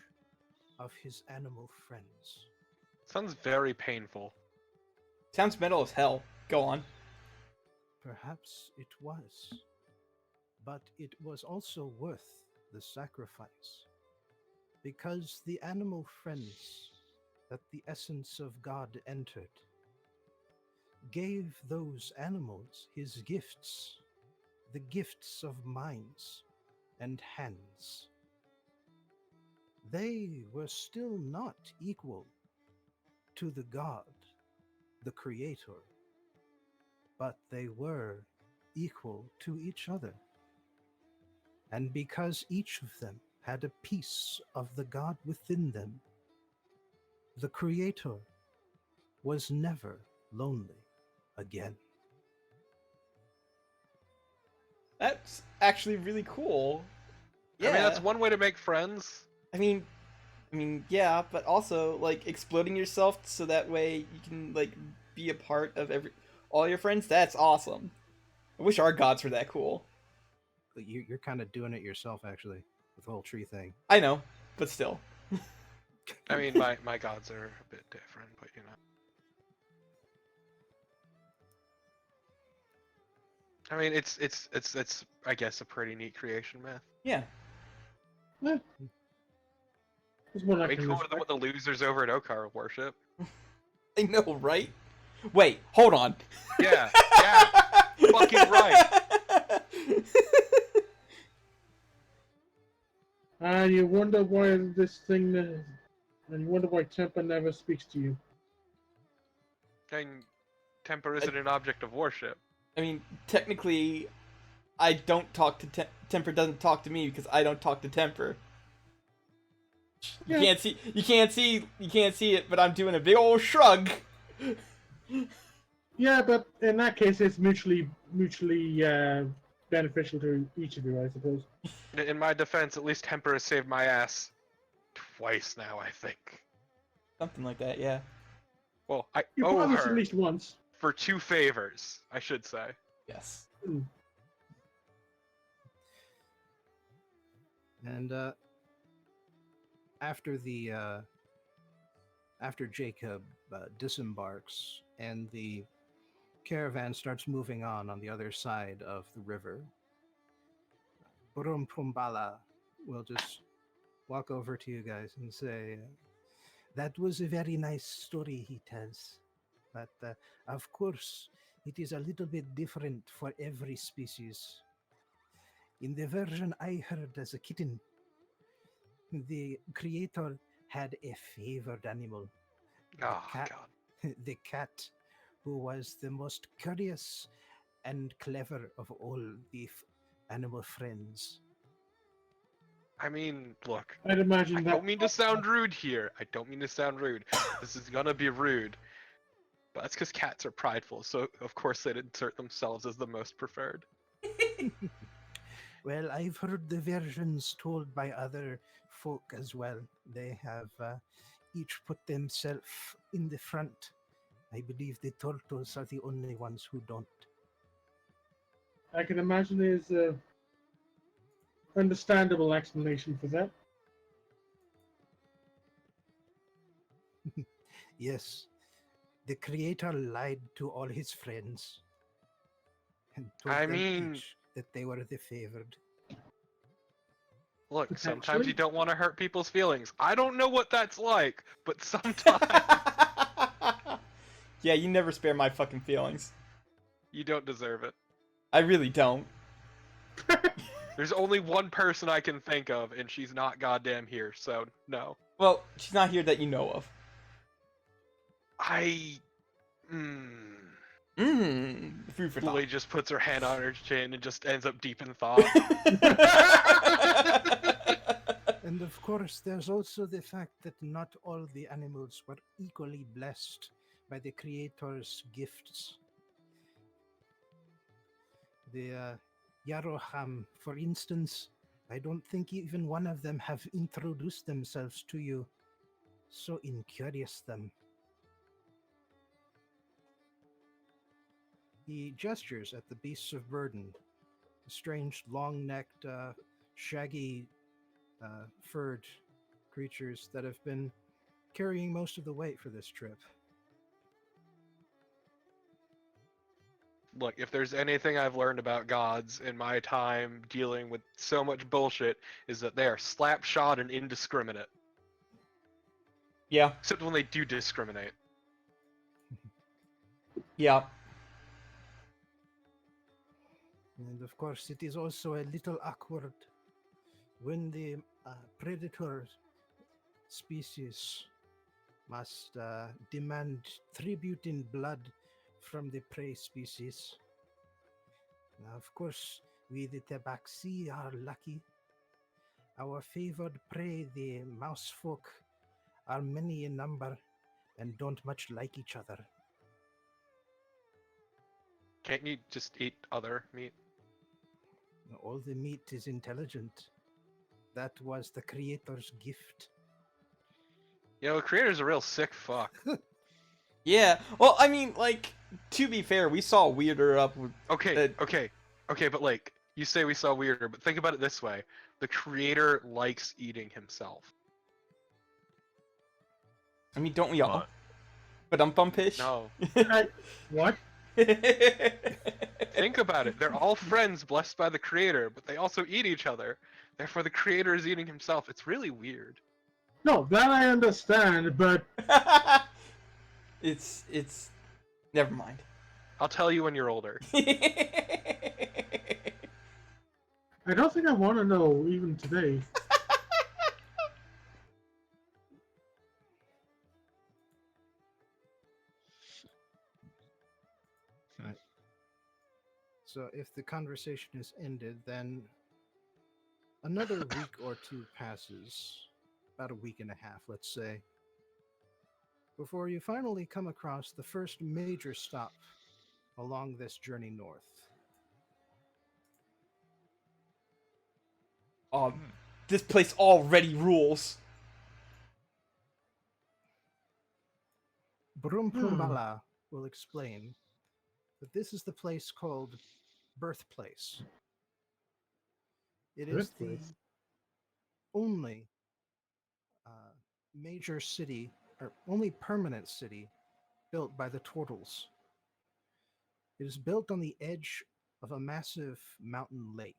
of his animal friends. Sounds very painful. Sounds metal as hell. Go on. Perhaps it was, but it was also worth the sacrifice, because the animal friends that the essence of God entered gave those animals his gifts, the gifts of minds and hands. They were still not equal to the God, the Creator, but they were equal to each other. And because each of them had a piece of the God within them, the Creator was never lonely again. That's actually really cool. I mean, that's one way to make friends. I mean, yeah, but also like exploding yourself so that way you can like be a part of all your friends. That's awesome. I wish our gods were that cool. But you're kind of doing it yourself, actually, with the whole tree thing. I know, but still. I mean, my gods are a bit different, but you know. I mean, it's I guess a pretty neat creation myth. Yeah. There's one I Way can cooler than respect. what the losers over at Okar worship. I know, right? Wait, hold on. Yeah, fucking right. You wonder why this thing, and you wonder why Temper never speaks to you. And temper isn't an object of worship. I mean, technically, I don't talk to Temper. Doesn't talk to me because I don't talk to Temper. You Yeah. can't see it, but I'm doing a big old shrug. Yeah, but in that case, it's mutually beneficial to each of you, I suppose. In my defense, at least temper has saved my ass twice now, I think. Something like that, yeah. Well, I You owe promised her at least once. for 2 favors, I should say. Yes. And after Jacob disembarks and the caravan starts moving on the other side of the river, Burum Pumbala will just walk over to you guys and say, "That was a very nice story he tells, but of course it is a little bit different for every species. In the version I heard as a kitten, the Creator had a favored animal, Oh, cat. God. the cat, who was the most curious and clever of all the animal friends. I mean, look, I'd imagine I that. don't mean to sound rude here. I don't mean to sound rude. This is gonna be rude. But that's because cats are prideful, so of course they'd insert themselves as the most preferred. Well, I've heard the versions told by other folk as well. They have each put themselves in the front. I believe the turtles are the only ones who don't. I can imagine there's a understandable explanation for that. Yes, the Creator lied to all his friends and told I them mean- each that they were the favored. Look, sometimes Potentially. you don't want to hurt people's feelings. I don't know what that's like, but sometimes Yeah, you never spare my fucking feelings. you don't deserve it. I really don't. There's only one person I can think of, and she's not goddamn here, so no. Well, she's not here that you know of. Food for Lily thought. just puts her hand on her chin and just ends up deep in thought. And of course, there's also the fact that not all the animals were equally blessed by the Creator's gifts. The Yaroham, for instance, I don't think even one of them have introduced themselves to you. So incurious them. He gestures at the beasts of burden, the strange, long-necked, shaggy, furred creatures that have been carrying most of the weight for this trip. look, if there's anything I've learned about gods in my time dealing with so much bullshit, is that they are slapshot and indiscriminate. Yeah, Except when they do discriminate. yeah. And of course, it is also a little awkward when the predator species must demand tribute in blood from the prey species. Now, of course, we the tabaxi are lucky. Our favored prey, the mouse folk, are many in number and don't much like each other. Can't you just eat other meat? All the meat is intelligent. That was the creator's gift. Creator's a real sick fuck. Yeah. Well, I mean, like, to be fair, we saw Weirder up with. Okay, but like, you say we saw Weirder, but think about it this way. The creator likes eating himself. I mean, don't we all? What? But I'm bumpish. No. What? Think about it. They're all friends blessed by the creator, but they also eat each other. Therefore, the creator is eating himself. It's really weird. No, that I understand, but it's never mind. I'll tell you when you're older. I don't think I want to know even today. So if the conversation is ended, then another week or two passes, about a week and a half, let's say, before you finally come across the first major stop along this journey north. This place already rules. Brumpumbala will explain that this is the place called Birthplace. It is the Birthplace? only major city, or only permanent city, built by the Tortles. It is built on the edge of a massive mountain lake,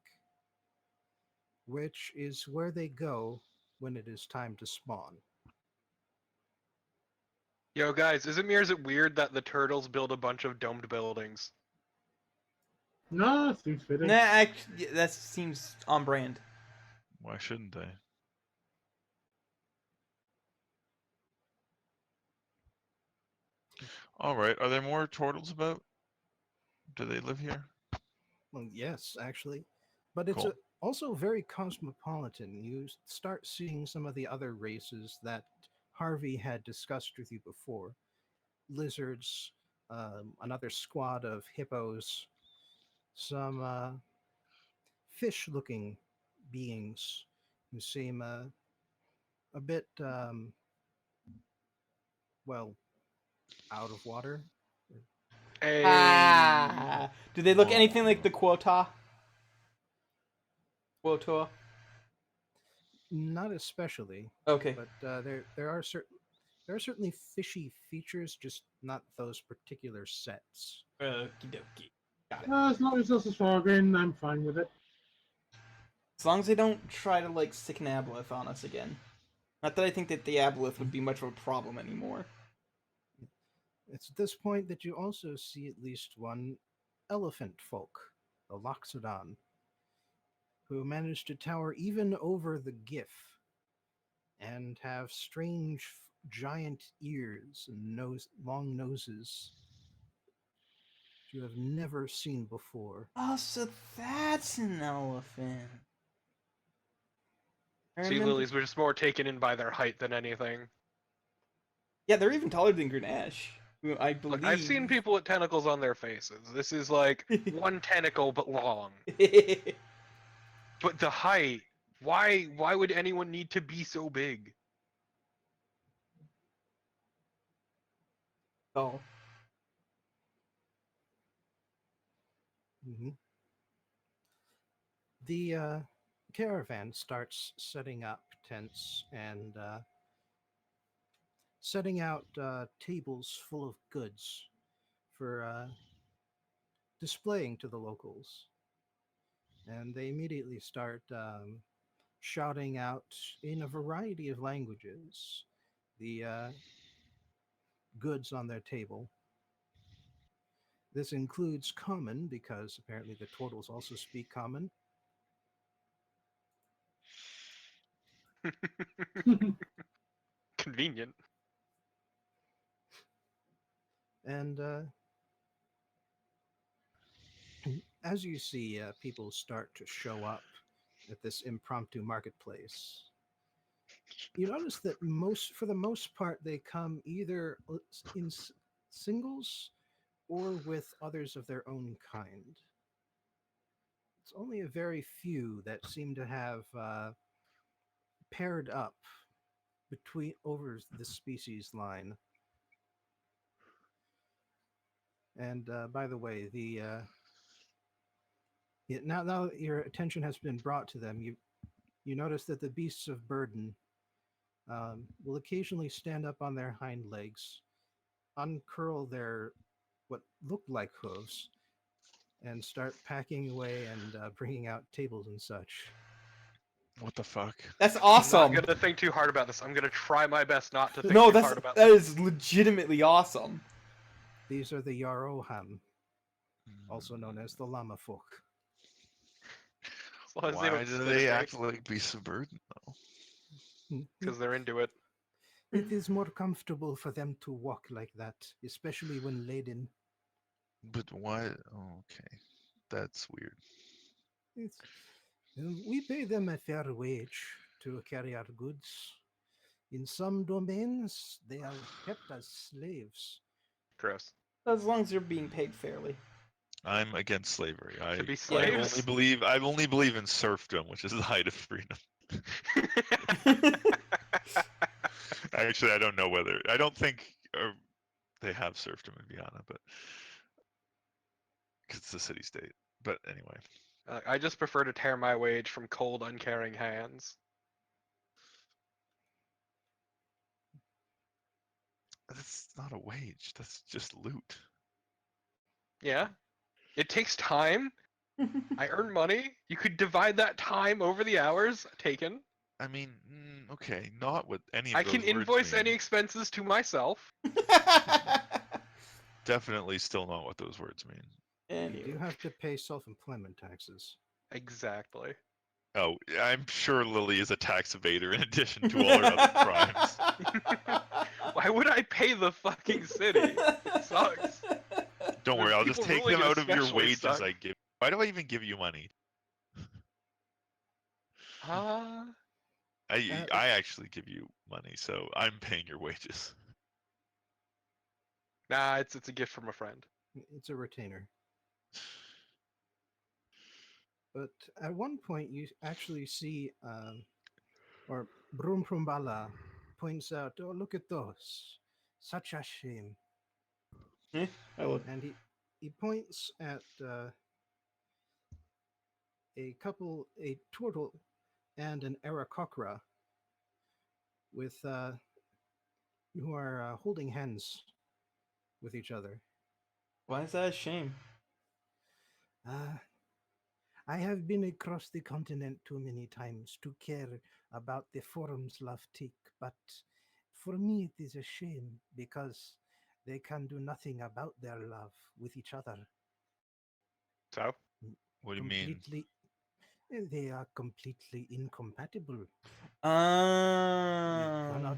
which is where they go when it is time to spawn. Yo, guys, is it weird that the turtles build a bunch of domed buildings? No, it seems fitting. Nah, actually, that seems on brand. Why shouldn't they? All right. Are there more turtles about? Do they live here? Well, yes, actually. But it's Cool. also very cosmopolitan. You start seeing some of the other races that Harvey had discussed with you before: lizards, another squad of hippos, some fish looking beings who seem a bit, well, out of water. Hey. Do they look Whoa. anything like the Quota? Quota? Not especially, Okay. but there are certainly fishy features, just not those particular sets. Okie dokie. Got it. As long as this is Fargin, I'm fine with it. As long as they don't try to, like, stick an aboleth on us again. Not that I think that the aboleth would be much of a problem anymore. It's at this point that you also see at least one elephant folk, the Loxodon, who managed to tower even over the GIF and have strange giant ears and long noses that you have never seen before. Oh, so that's an elephant. I See, remember- lilies were just more taken in by their height than anything. Yeah, they're even taller than Grenache, who I believe. Look, I've seen people with tentacles on their faces. This is like one tentacle but long. But the height, why would anyone need to be so big? Oh. Mm-hmm. The caravan starts setting up tents and setting out tables full of goods for displaying to the locals. And they immediately start shouting out in a variety of languages the goods on their table. This includes common, because apparently the turtles also speak common. Convenient. And as you see people start to show up at this impromptu marketplace, you notice that for the most part, they come either in singles or with others of their own kind. It's only a very few that seem to have paired up between over the species line. And by the way, now your attention has been brought to them, you notice that the beasts of burden will occasionally stand up on their hind legs, uncurl their what look like hooves, and start packing away and bringing out tables and such. What the fuck? That's I'm awesome. not gonna think too hard about this. I'm gonna try my best not to think No, too hard about that this. is legitimately awesome. These are the Yaroham, also known as the Lama folk. As long as Why don't do spit they at me, act like beasts of burden though? because they're into it. It is more comfortable for them to walk like that, especially when laden. But why? Oh, okay, that's weird. It's, we pay them a fair wage to carry our goods. In some domains, they are kept as slaves. Gross. As long as you're being paid fairly. I'm against slavery. To be I slaves? only believe in serfdom, which is the height of freedom. Actually, I don't know whether I don't think they have serfdom in Vienna, but because it's a city state. But anyway, I just prefer to tear my wage from cold, uncaring hands. that's not a wage. That's just loot. Yeah. It takes time. I earn money. You could divide that time over the hours taken. I mean, okay, not what any of I those can words invoice mean. any expenses to myself. Definitely still not what those words mean. You do have to pay self-employment taxes. Exactly. Oh, I'm sure Lily is a tax evader in addition to all her other crimes. Why would I pay the fucking city? It sucks. Don't worry, I'll just People take ruling them it out of your especially wages suck. I give. Why do I even give you money? Uh, I actually give you money, so I'm paying your wages. nah, it's a gift from a friend. It's a retainer. But at one point, you actually see, or Brumprumbala points out, "Oh, look at those! Such a shame." I look. And he points at a turtle and an Aarakocra with who are holding hands with each other. Why is that a shame? I have been across the continent too many times to care about the forum's love take, but for me it is a shame because they can do nothing about their love with each other. So? What do you mean? They are completely incompatible. Oh.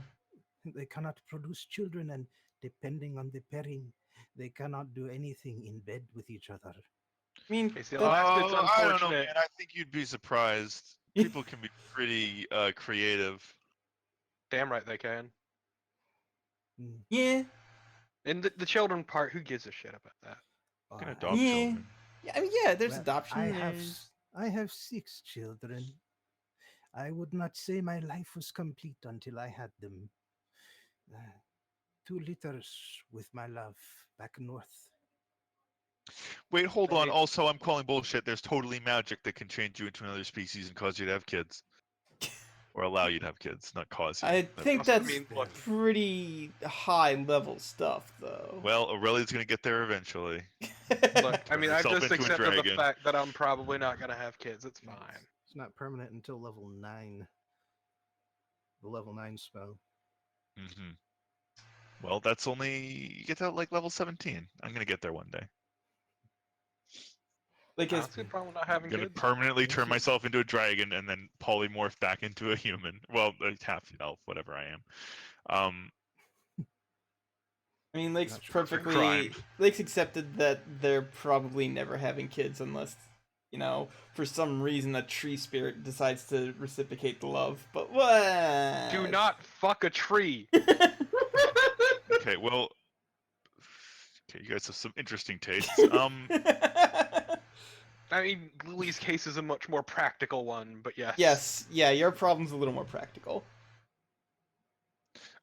They cannot produce children, and depending on the pairing, they cannot do anything in bed with each other. I mean, Okay, see, that- last bit's I don't know, unfortunate. man. I think you'd be surprised. People can be pretty creative. Damn right they can. Mm. yeah. And the children part, who gives a shit about that? You can Uh, adopt Yeah. children. Yeah, I mean, yeah, there's well, adoption. I have 6 children. I would not say my life was complete until I had them. 2 litters with my love back north. Wait, hold on. Right. Also, I'm calling bullshit. There's totally magic that can change you into another species and cause you to have kids. or allow you to have kids, not cause you. I think Also, I that's mean, look, pretty high level stuff, though. Well, Aurelia's gonna get there eventually. look. I Turn mean, I've herself just into a accepted the dragon. fact that I'm probably not gonna have kids. It's Yeah, fine. It's not permanent until level 9. The level 9 spell. Hmm. Well, that's only you get to like level 17. I'm gonna get there one day. Like I his, don't see a problem with not I'm having gonna kids. permanently Yes, turn you- myself into a dragon and then polymorph back into a human. Well, a half elf, whatever I am. I mean, Lake's Not sure. perfectly. Lake's accepted that they're probably never having kids unless, for some reason a tree spirit decides to reciprocate the love. But what? Do not fuck a tree. Okay, well, okay, you guys have some interesting tastes. I mean, Lily's case is a much more practical one, but yes. Yes, yeah, your problem's a little more practical.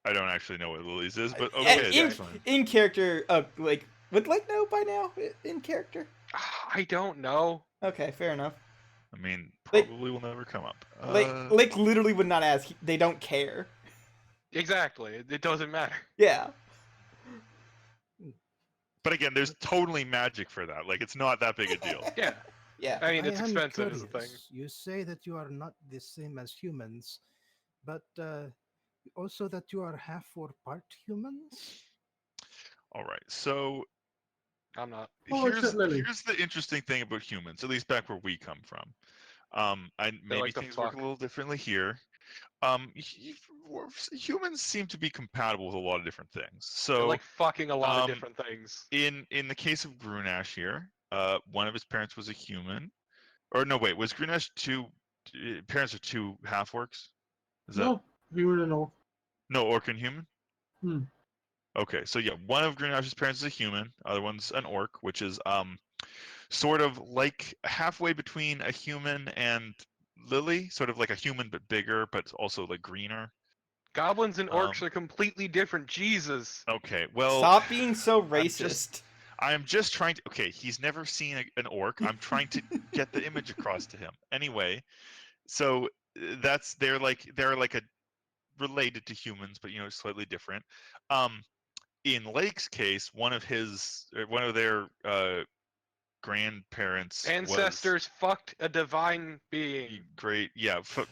I don't actually know what Lily's is, but Uh, okay, in, that's fine. in character, like, would Lake know by now? In character? I don't know. Okay, fair enough. I mean, Like- probably will never come up. Lake literally would not ask. They don't care. Exactly. It doesn't matter. Yeah. But again, there's totally magic for that. Like, it's not that big a deal. Yeah. Yeah. I mean, I it's am expensive is the thing. curious. You say that you are not the same as humans, but also that you are half or part humans? All right, so I'm not. Oh, except Lily. here's the interesting thing about humans, at least back where we come from. Maybe like to things work fuck. a little differently here. Humans seem to be compatible with a lot of different things. They're So, like fucking a lot of um, different things. in the case of Grunash here, one of his parents was a human. Or no, wait, was Grunash two parents are two half orcs? Is that No, we were in all. no orc and human? Hmm. Okay, so yeah, one of Greenash's parents is a human, other one's an orc, which is sort of like halfway between a human and Lily, sort of like a human but bigger, but also like greener. Goblins and orcs Um, are completely different. Jesus. Okay, well, Stop being so I'm just- racist. I'm just trying to. Okay, he's never seen an orc. I'm trying to get the image across to him. Anyway, so they're like a related to humans, but slightly different. In Lake's case, one of their grandparents Ancestors fucked a divine was being. great. Yeah, Fucked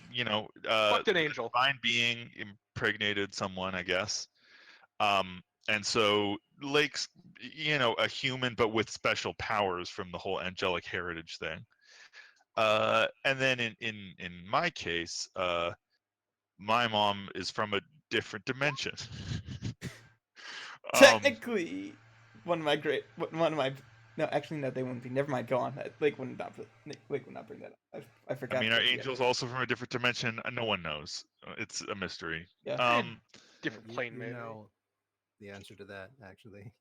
an angel. divine being impregnated someone, I guess. And so Lake's, a human, but with special powers from the whole angelic heritage thing. And then in my case, my mom is from a different dimension. Technically, one of my. No, actually, no, they wouldn't be. Never mind. Go on. Lake would not bring that up. I forgot. I mean, our that, yeah. angel's also from a different dimension. No one knows. It's a mystery. Yeah. Different You- plane, you maybe. know the answer to that, actually.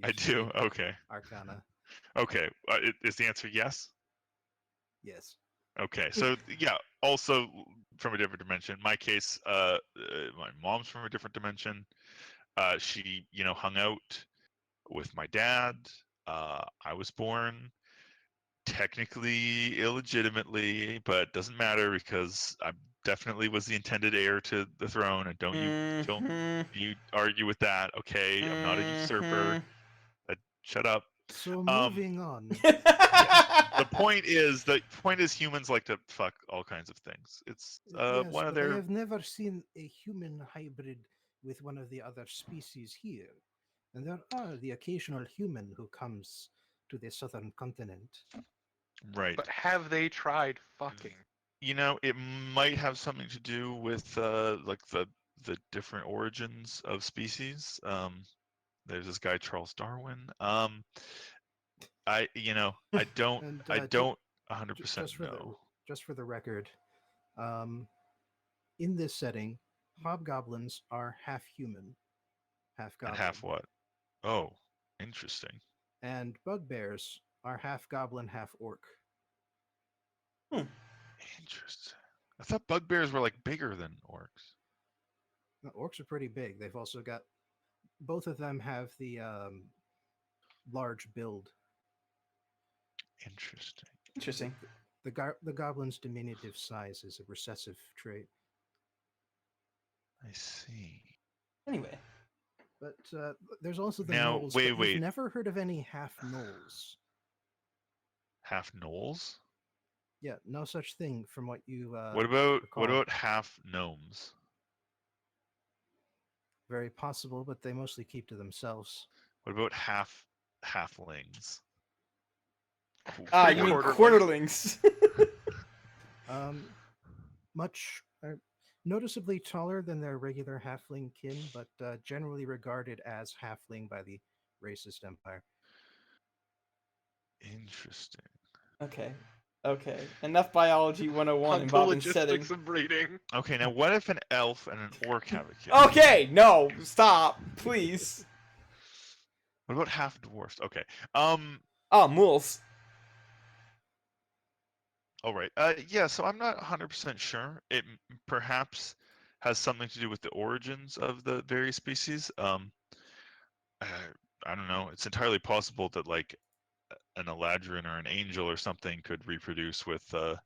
I You do. studied Okay. Arcana. Okay. Is the answer yes? Yes. Okay. So yeah, also from a different dimension. My case, my mom's from a different dimension. She, hung out with my dad. I was born technically illegitimately, but doesn't matter because I definitely was the intended heir to the throne. And don't Mhm. you argue with that? Okay, I'm not a usurper. Shut up. So Um, moving on. The point is humans like to fuck all kinds of things. It's Yes, one of but I their have never seen a human hybrid with one of the other species here. And there are the occasional human who comes to the southern continent. right. But have they tried fucking? It might have something to do with like the different origins of species. There's this guy Charles Darwin. I don't And I don't 100% just for know. just for the record, in this setting, hobgoblins are half human, half And goblin, half what? Oh, interesting. and bugbears are half goblin, half orc. Interesting. I thought bugbears were like bigger than orcs. Now, orcs are pretty big. They've also got both of them have the large build. Interesting. Interesting. The goblin's diminutive size is a recessive trait. I see. Anyway, But there's also the Now, gnolls. wait, But wait. you've never heard of any half gnolls. Half gnolls? Yeah, no such thing from what you What recall. about half gnomes? Very possible, but they mostly keep to themselves. What about halflings? you mean Quarterlings. quarterlings? Much noticeably taller than their regular halfling kin, but generally regarded as halfling by the racist empire. Interesting. Okay. Enough biology 101 On the involving setting. logistics of breeding. Okay, now what if an elf and an orc have a kid? Okay, no, stop, please. What about half dwarfs? Okay. Oh, mules. All right. Yeah. So I'm not 100% sure. It perhaps has something to do with the origins of the various species. I don't know. It's entirely possible that like an eladrin or an angel or something could reproduce with you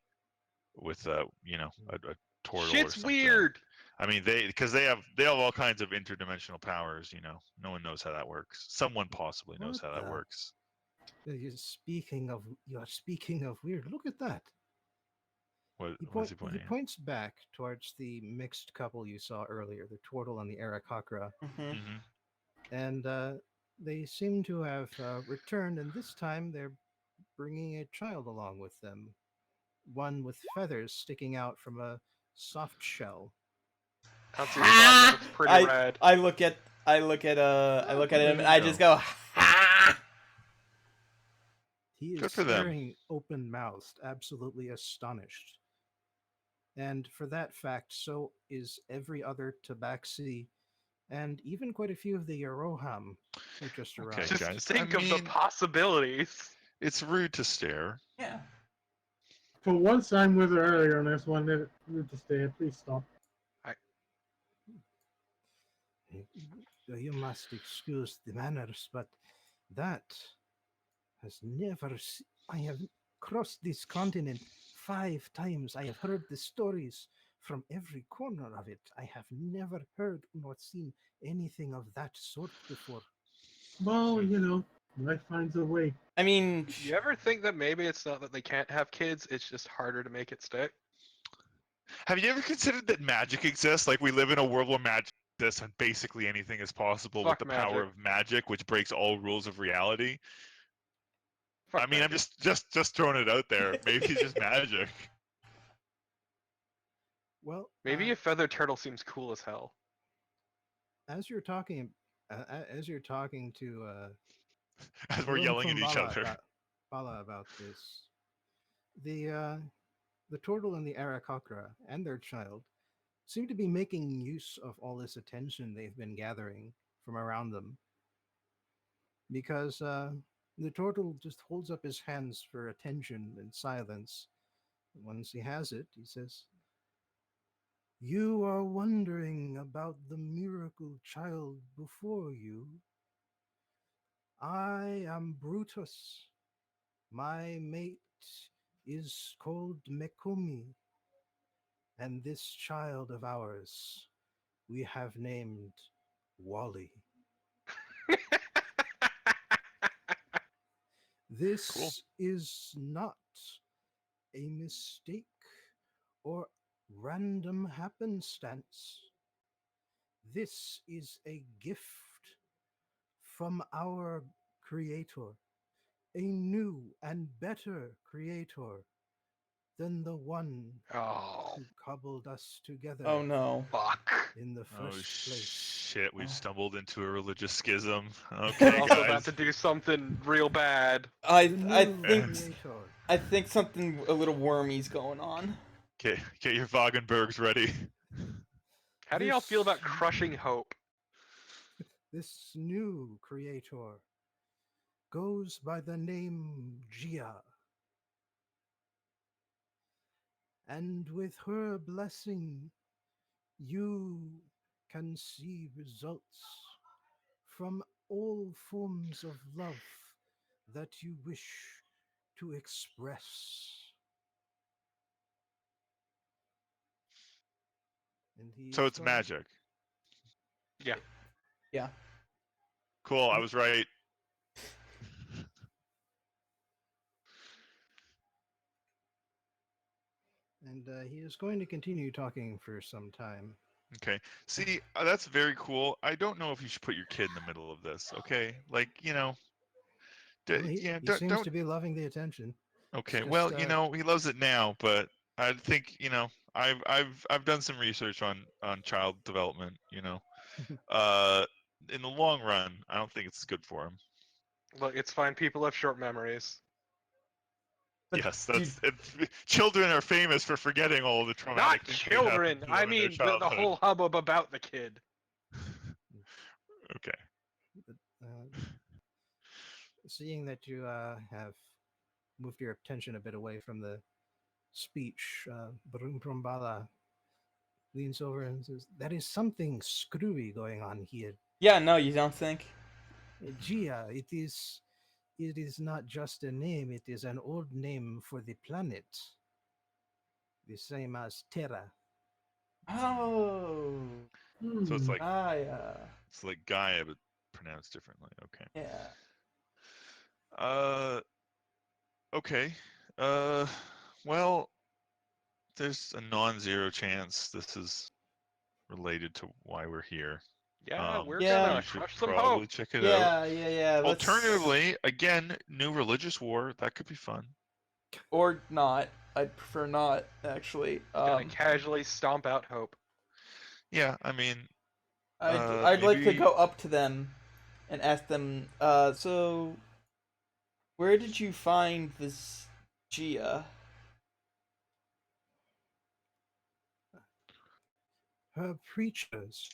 know, a tortle or Shit's something. weird. I mean, because they have all kinds of interdimensional powers. You know, no one knows how that works. Someone possibly knows What how that the- works. You're speaking of weird. Look at that. What's he pointing He at? points back towards the mixed couple you saw earlier, the Tortle and the Aarakocra, Mm-hmm. Mm-hmm. and they seem to have returned, and this time they're bringing a child along with them, one with feathers sticking out from a soft shell. That's his dog. Looks pretty rad. I look at him and I just go, ha! He is Good for them. staring open-mouthed, absolutely astonished. And for that fact, so is every other Tabaxi, and even quite a few of the Yeroham who just Okay, arrived. Just guys, think I of the mean- possibilities. It's rude to stare. Yeah. For once, I'm with her earlier on this one. Need to stay. Please stop. You must excuse the manners, but that has never. I have crossed this continent 5 times. I have heard the stories from every corner of it. I have never heard nor seen anything of that sort before. Well, you know, life finds a way. I mean, You ever think that maybe it's not that they can't have kids, it's just harder to make it stick? Have you ever considered that magic exists? Like we live in a world where magic exists and basically anything is possible with Fuck the power magic. of magic, which breaks all rules of reality. Fuck I mean, magic. I'm just throwing it out there. Maybe it's just magic. Well, Maybe a feather turtle seems cool as hell. as you're talking, to As we're Lum yelling at each Kumbala other. about this, the turtle and the Aarakocra and their child seem to be making use of all this attention they've been gathering from around them, because the turtle just holds up his hands for attention in silence. Once he has it, he says, "You are wondering about the miracle child before you. I am Brutus. My mate is called Mekomi, and this child of ours we have named Wally. This Cool. is not a mistake or random happenstance. This is a gift from our Creator, a new and better Creator than the one Oh, who cobbled us together oh no. fuck. in the Oh first place. shit, we've stumbled into a religious schism. We're Okay, also guys. about to do something real bad. I New think Creator. I think something a little wormy's going on. Get your Wagenbergs ready. How do y'all feel about This- crushing hope? This new Creator goes by the name Gia. And with her blessing, you can see results from all forms of love that you wish to express. And he So it's magic. Yeah. Yeah. Cool, I was right. And he is going to continue talking for some time. Okay. See, that's very cool. I don't know if you should put your kid in the middle of this. Okay, like Well, he yeah, seems don't. to be loving the attention. Okay, It's well, just, he loves it now, but I think I've done some research on child development. Uh, in the long run, I don't think it's good for him. Look, it's fine. People have short memories. But Yes, dude, children are famous for forgetting all the traumatic Not things that happened children. to them I in their mean, the childhood. whole hubbub about the kid. Okay. seeing that you have moved your attention a bit away from the speech, Brumbala leans over and says, "There is something screwy going on here. yeah, no, you don't think? Gia, it is not just a name, it is an old name for the planet. The same as Terra." Oh, So it's Hmm. like Gaia. it's like Gaia, but pronounced differently. Okay. Yeah. Okay. Well, there's a non-zero chance this is related to why we're here. Yeah, we're Yeah. You gonna should crush some probably hope. check it out. Yeah. Let's... Alternatively, again, new religious war. That could be fun. or not. I'd prefer not, actually. Gonna casually stomp out hope. Yeah, I mean, I'd like to maybe go up to them and ask them. So where did you find this Gia? Her preachers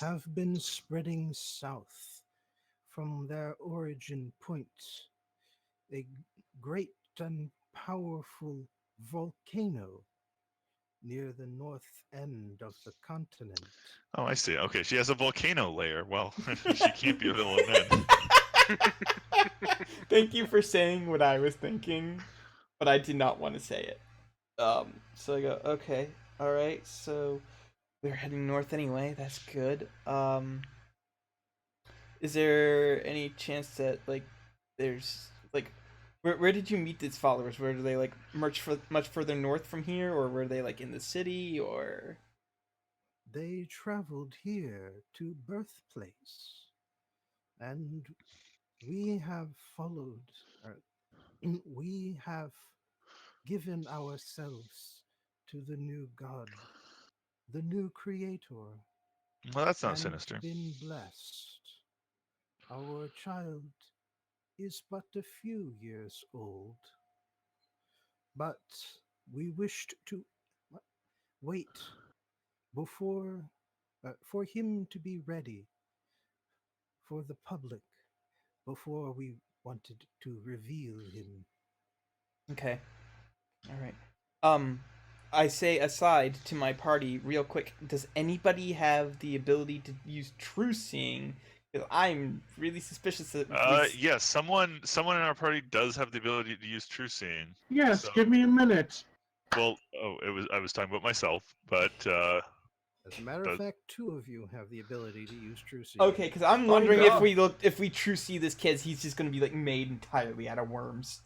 have been spreading south from their origin point, a great and powerful volcano near the north end of the continent. Oh, I see. Okay, she has a volcano layer. Well, she can't be a villain then. Thank you for saying what I was thinking, but I did not want to say it. So I go, okay, all right. So we're heading north anyway. That's good. Is there any chance that like there's like where did you meet these followers? Were they like much further north from here, or were they like in the city, or? They traveled here to birthplace, and we have followed, or we have given ourselves to the new God, the new creator, Well, that's not and sinister. been blessed. Our child is but a few years old, but we wished to wait before for him to be ready for the public before we wanted to reveal him. Okay. All right. I say aside to my party real quick. Does anybody have the ability to use true seeing? Because I'm really suspicious that Yes, someone in our party does have the ability to use true seeing. Yes, So- give me a minute. Well, I was talking about myself, but As a matter of Does- fact, two of you have the ability to use true seeing. Okay, because I'm Oh, wondering no. if we true see this kid, he's just gonna be like made entirely out of worms.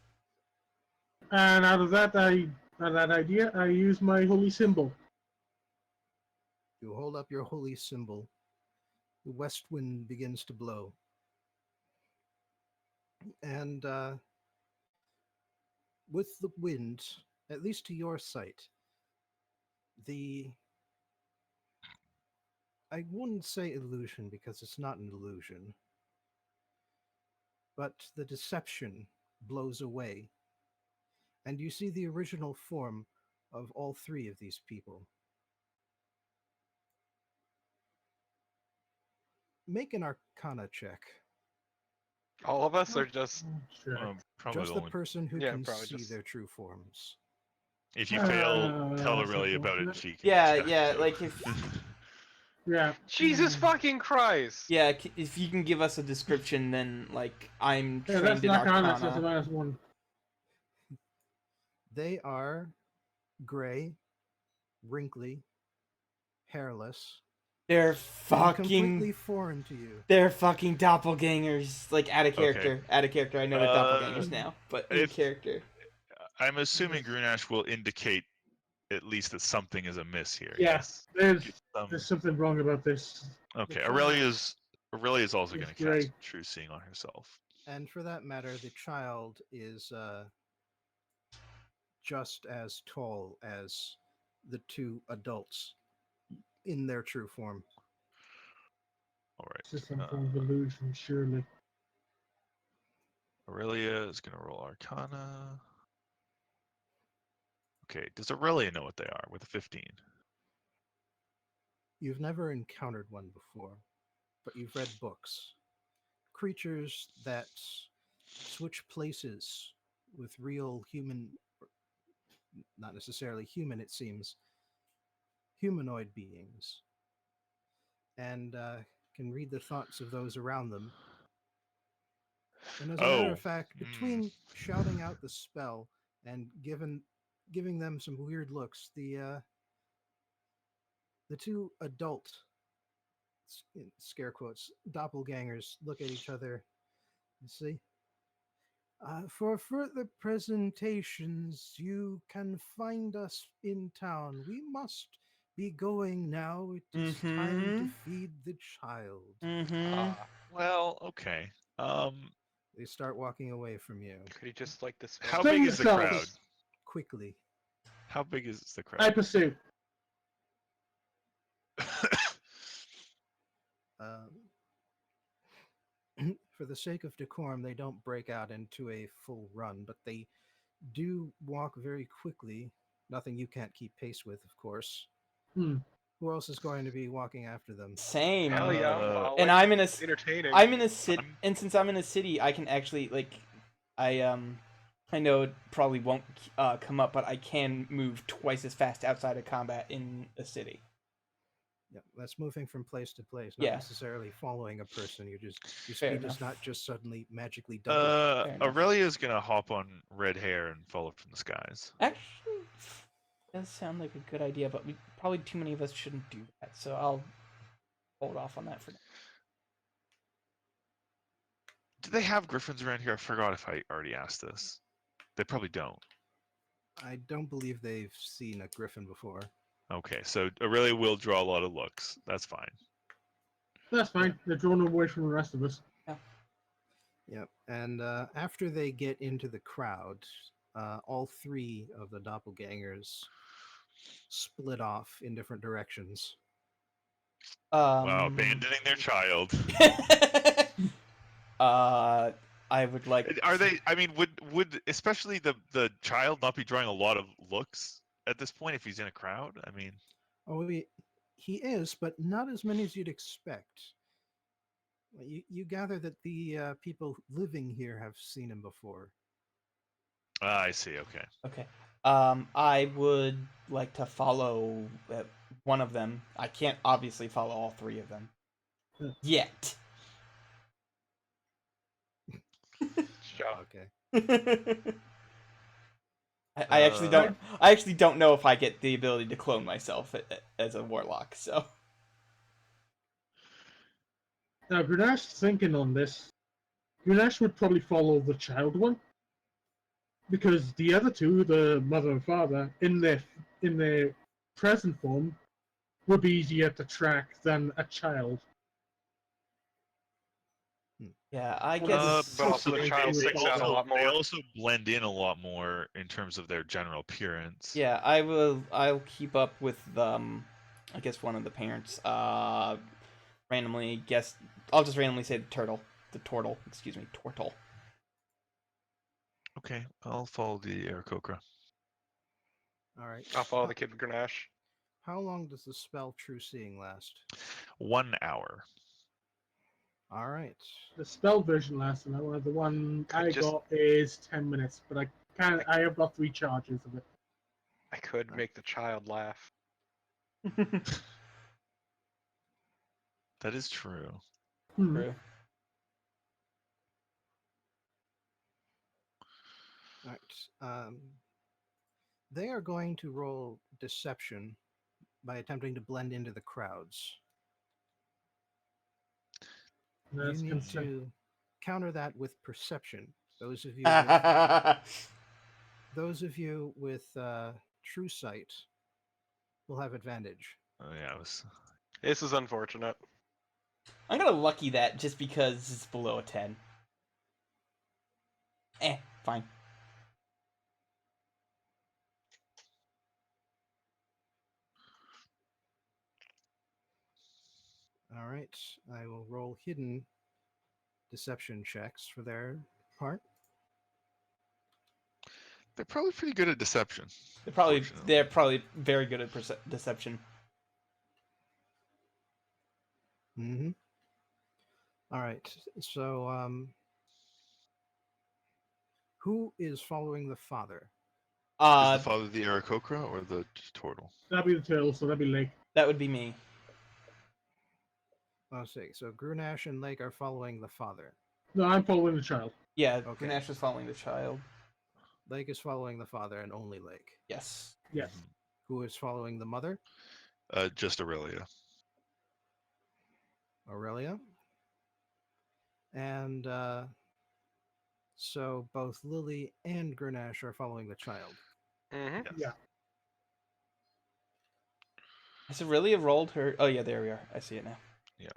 And out of that idea, I use my holy symbol. You hold up your holy symbol. The west wind begins to blow. And with the wind, at least to your sight, I wouldn't say illusion because it's not an illusion, but the deception blows away. And you see the original form of all three of these people. Make an arcana check. All of us are just. Sure. probably Just the the only. person who Yeah, can probably see just- their true forms. If you fail, tell Aurelia about it. And she can check, Yeah, too. like if Yeah. Jesus fucking Christ! yeah, if you can give us a description, then like I'm Yeah, trained that's in not Arcana. honest. That's a -1. They are gray, wrinkly, hairless. They're and fucking. completely foreign to you. They're fucking doppelgangers. Like out of Okay. character. Out of character. I know they're doppelgangers Uh, now, but in if- character. I'm assuming Grunash will indicate at least that something is amiss here. Yeah, Yes. there's something wrong about this. Okay. The Aurelia is also It's going to great. cast True Seeing on herself. And for that matter, the child is just as tall as the two adults in their true form. All right. It's just some form of illusion, surely. Aurelia is going to roll Arcana. Okay. Does Aurelia know what they are with a 15? You've never encountered one before, but you've read books. Creatures that switch places with real human, not necessarily human, it seems, humanoid beings, and can read the thoughts of those around them. And as a matter Oh. of fact, between shouting out the spell and giving them some weird looks, the two adult, in scare quotes, doppelgangers look at each other and say, for further presentations, you can find us in town. We must be going now. It is time to Mhm. feed the child. Mm-hmm. Well, okay. They start walking away from you Could he just like this? How Explain big is the yourselves. crowd? quickly. How big is the I crowd? pursue. For the sake of decorum, they don't break out into a full run, but they do walk very quickly. Nothing you can't keep pace with, of course. Hmm. Who else is going to be walking after them? Same. Hell yeah, I'm Uh, following. And I'm in a. It's entertaining. I'm in a city, I'm- and since I'm in a city, I can actually like, I I know it probably won't come up, but I can move twice as fast outside of combat in a city. Yep, that's moving from place to place, not Yeah. necessarily following a person. Your Fair speed is enough. not just suddenly magically doubled. Fair enough. Aurelia's gonna hop on red hair and follow from the skies. Actually, does sound like a good idea, but probably too many of us shouldn't do that. So I'll hold off on that for now. Do they have griffins around here? I forgot if I already asked this. They probably don't. I don't believe they've seen a griffin before. Okay, so Aurelia will draw a lot of looks. That's fine. That's fine. They're drawn away from the rest of us. Yep. And after they get into the crowd, all three of the doppelgangers split off in different directions. Wow, abandoning their child. I would like. Are they? I mean, would especially the child not be drawing a lot of looks at this point if he's in a crowd? I mean, Oh, he is, but not as many as you'd expect. You gather that the people living here have seen him before. I see. Okay. Okay. I would like to follow one of them. I can't obviously follow all three of them yet. Shut Okay. I actually don't. I actually don't know if I get the ability to clone myself as a warlock. So Now, Grenache thinking on this. Grenache would probably follow the child one. Because the other two, the mother and father, in their present form, would be easier to track than a child. yeah, I guess. but also the child sticks out a lot They more. also blend in a lot more in terms of their general appearance. Yeah, I will. I'll keep up with I guess one of the parents. Randomly guess. I'll just randomly say the tortle. Excuse me, tortle. Okay, I'll follow the Aarakocra. All right. I'll follow the kid with Grenache. How long does the spell True Seeing last? 1 hour. All right. The spell version lasts an hour. The one I just- got is 10 minutes, but I have got 3 charges of it. I could make the child laugh. That is true. Hmm. True. All right. They are going to roll deception by attempting to blend into the crowds. You That's need consent. to counter that with perception. Those of you I'm with true sight will have advantage. Oh yeah, it was. This is unfortunate. gonna lucky that just because it's below a 10. Fine. All right, I will roll hidden deception checks for their part. They're probably pretty good at deception. They're Fortunately. probably very good at deception. Mm-hmm. All right, so who is following the father? Is the father the Aarakocra or the Tortle? That'd be the turtle, so that'd be Lake. That would be me. Let's see. So Grunash and Lake are following the father. No, I'm following the child. Yeah, Okay. Grenache was following the child. Lake is following the father and only Lake. Yes. Yes. Who is following the mother? Just Aurelia. Aurelia. And so both Lily and Grenache are following the child. Mm-hmm. Yes. Yeah. Has Aurelia rolled her? Oh yeah, there we are. I see it now. Yeah.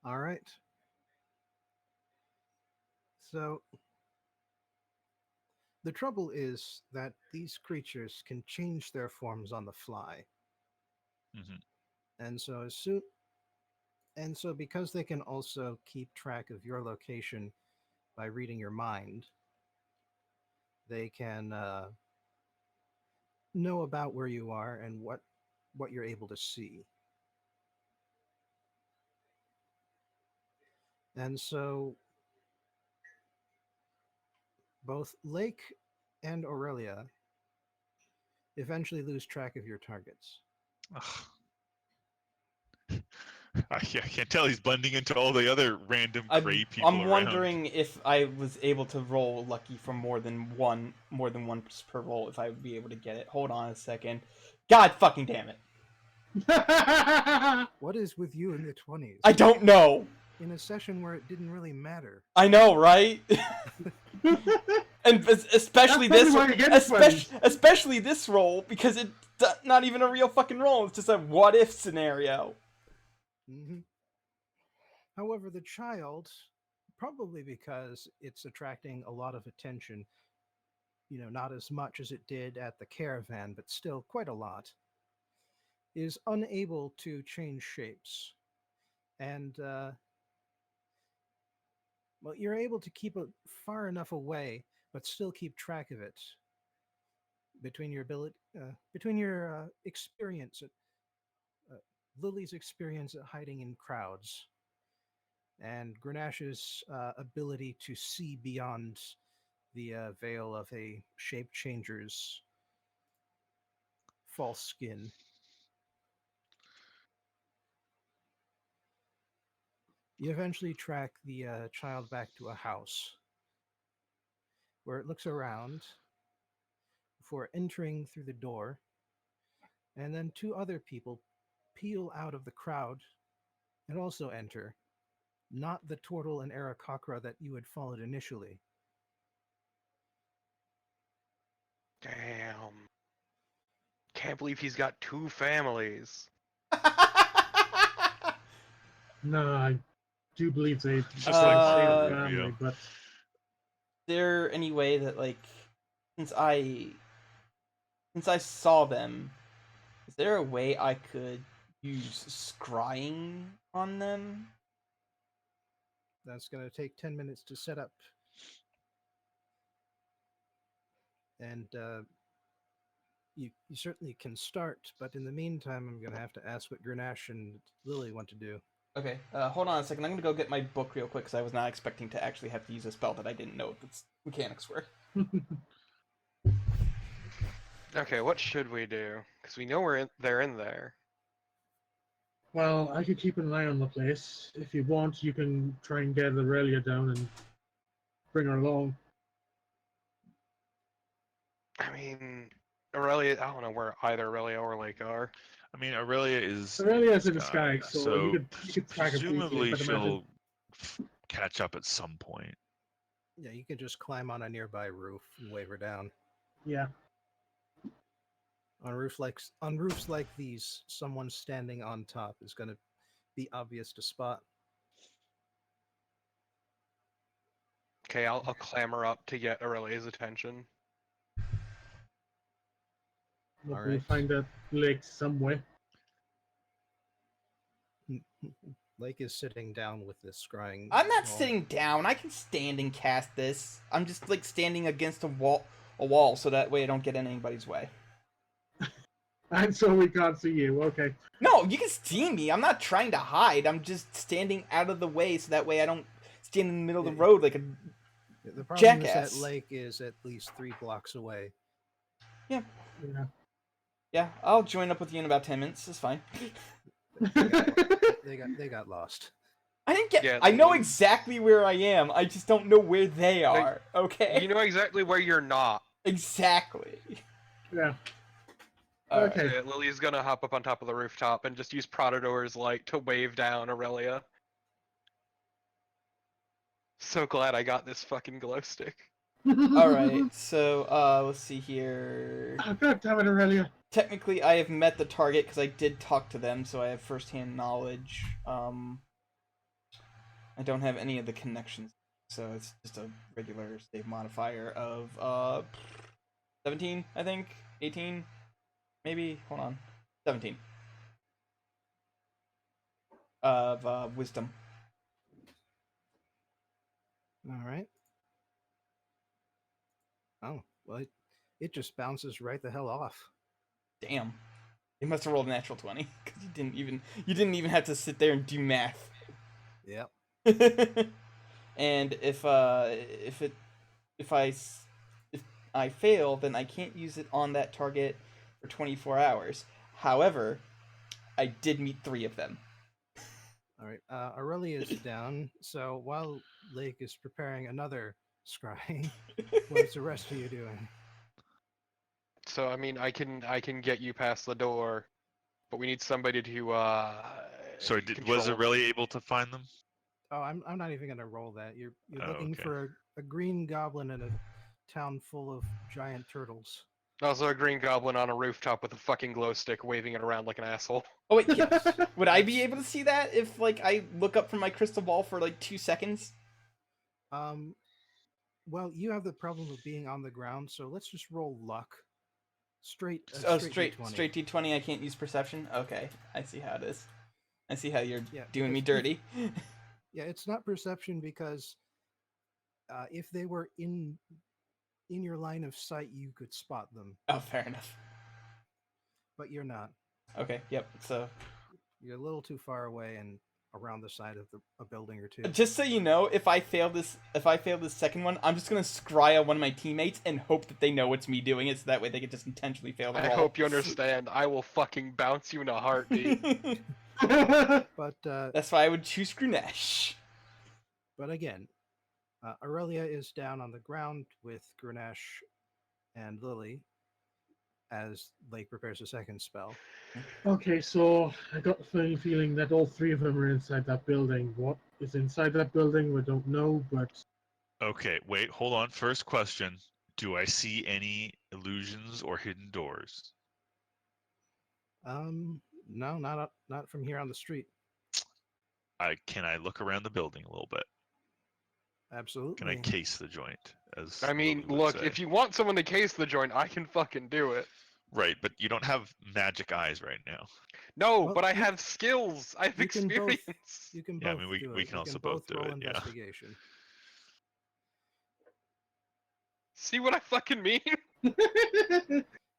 All right. So the trouble is that these creatures can change their forms on the fly. Mm-hmm. And so because they can also keep track of your location by reading your mind, they can know about where you are and what you're able to see. And so both Lake and Aurelia eventually lose track of your targets. I can't tell. He's blending into all the other random gray people I'm around. wondering if I was able to roll lucky for more than once per roll, if I would be able to get it. Hold on a second. God fucking damn it. What is with you in the 20s? I don't know. In a session where it didn't really matter. I know, right? And especially That's this, probably why you're getting 20s. especially this roll, because it's not even a real fucking roll. It's just a what if scenario. Mm-hmm. However, the child, probably because it's attracting a lot of attention, not as much as it did at the caravan, but still quite a lot, is unable to change shapes. And, well, you're able to keep it far enough away, but still keep track of it between your experience at Lily's experience at hiding in crowds, and Grenache's ability to see beyond the veil of a shape changer's false skin. You eventually track the child back to a house where it looks around before entering through the door, and then two other people peel out of the crowd and also enter. Not the Tortle and Aarakocra that you had followed initially. Damn. Can't believe he's got two families. No, I do believe they Just just like say Marco the Rubio. family, but Is there any way that, like, since I saw them, is there a way I could use scrying on them? That's going to take 10 minutes to set up. And you certainly can start, but in the meantime, I'm going to have to ask what Grenache and Lily want to do. Okay, hold on a second. I'm gonna go get my book real quick because I was not expecting to actually have to use a spell that I didn't know what its mechanics were. Okay, what should we do? Because we know they're in there. Well, I could keep an eye on the place. If you want, you can try and get Aurelia down and bring her along. I mean, Aurelia. I don't know where either Aurelia or Lake are. I mean, Aurelia is Aurelia's in the sky, so so you could track her briefly, presumably but imagine. she'll catch up at some point. Yeah, you can just climb on a nearby roof and wave her down. Yeah. On roofs like these, someone standing on top is going to be obvious to spot. Okay, I'll clamber up to get Aurelia's attention. We'll Alright. find a lake somewhere. Lake is sitting down with this scrying. I'm not ball. sitting down. I can stand and cast this. I'm just like standing against a wall, so that way I don't get in anybody's way. And so we can't see you. Okay. No, you can see me. I'm not trying to hide. I'm just standing out of the way, so that way I don't stand in the middle of the road like a The problem jackass. is that Lake is at least 3 blocks away. Yeah. Yeah, I'll join up with you in about 10 minutes. It's fine. They got lost. I didn't get. Yeah, I know exactly where I am. I just don't know where they are. Okay. You know exactly where you're not. Exactly. Yeah. Alright. Okay. Lily's gonna hop up on top of the rooftop and just use Prodador's light to wave down Aurelia. So glad I got this fucking glow stick. All right. So, let's see here. Oh, God damn it, Aurelia. Technically, I have met the target because I did talk to them, so I have first-hand knowledge. I don't have any of the connections, so it's just a regular save modifier of 17, I think, 18, maybe. Hold on, 17 of wisdom. All right. Oh, well, it just bounces right the hell off. Damn, you must have rolled a natural 20 because you didn't even have to sit there and do math. Yep. And if I fail, then I can't use it on that target for 24 hours. However, I did meet 3 of them. All right. Aurelia is down. So while Lake is preparing another scrying, what's the rest of you doing? So I mean, I can get you past the door, but we need somebody to Sorry, control was Aurelia able to find them? Oh, I'm not even gonna roll that. You're Oh, looking okay. for a green goblin in a town full of giant turtles. Also, a green goblin on a rooftop with a fucking glow stick, waving it around like an asshole. Oh wait, would I be able to see that if like I look up from my crystal ball for like 2 seconds? Well, you have the problem of being on the ground, so let's just roll luck. Straight Straight D20. D20. I can't use perception. Okay, I see how it is. I see how you're Yeah, doing me because dirty. Yeah, it's not perception because if they were in your line of sight, you could spot them, Oh, fair enough. but you're not. Okay, yep. So You're a little too far away and around the side of a building or two. just so you know, if I fail this second one, I'm just gonna scry on one of my teammates and hope that they know it's me doing it, so that way they can just intentionally fail the I roll. hope you understand. I will fucking bounce you in a heartbeat. But That's why I would choose Grunesh. but again, Aurelia is down on the ground with Grenache and Lily as Lake prepares a second spell. Okay, so I got the funny feeling that all 3 of them are inside that building. What is inside that building, we don't know, but Okay, wait, hold on. First question: do I see any illusions or hidden doors? No, not from here on the street. Can I look around the building a little bit? Can Absolutely. I case the joint? As I mean, Lily would look, say? if you want someone to case the joint, I can fucking do it. Right, but you don't have magic eyes right now. No, Well, but I you- have skills. I have you can both- experience. You can Yeah, I both mean, we- do we it. can You also can both both do roll it, yeah. investigation. See what I fucking mean?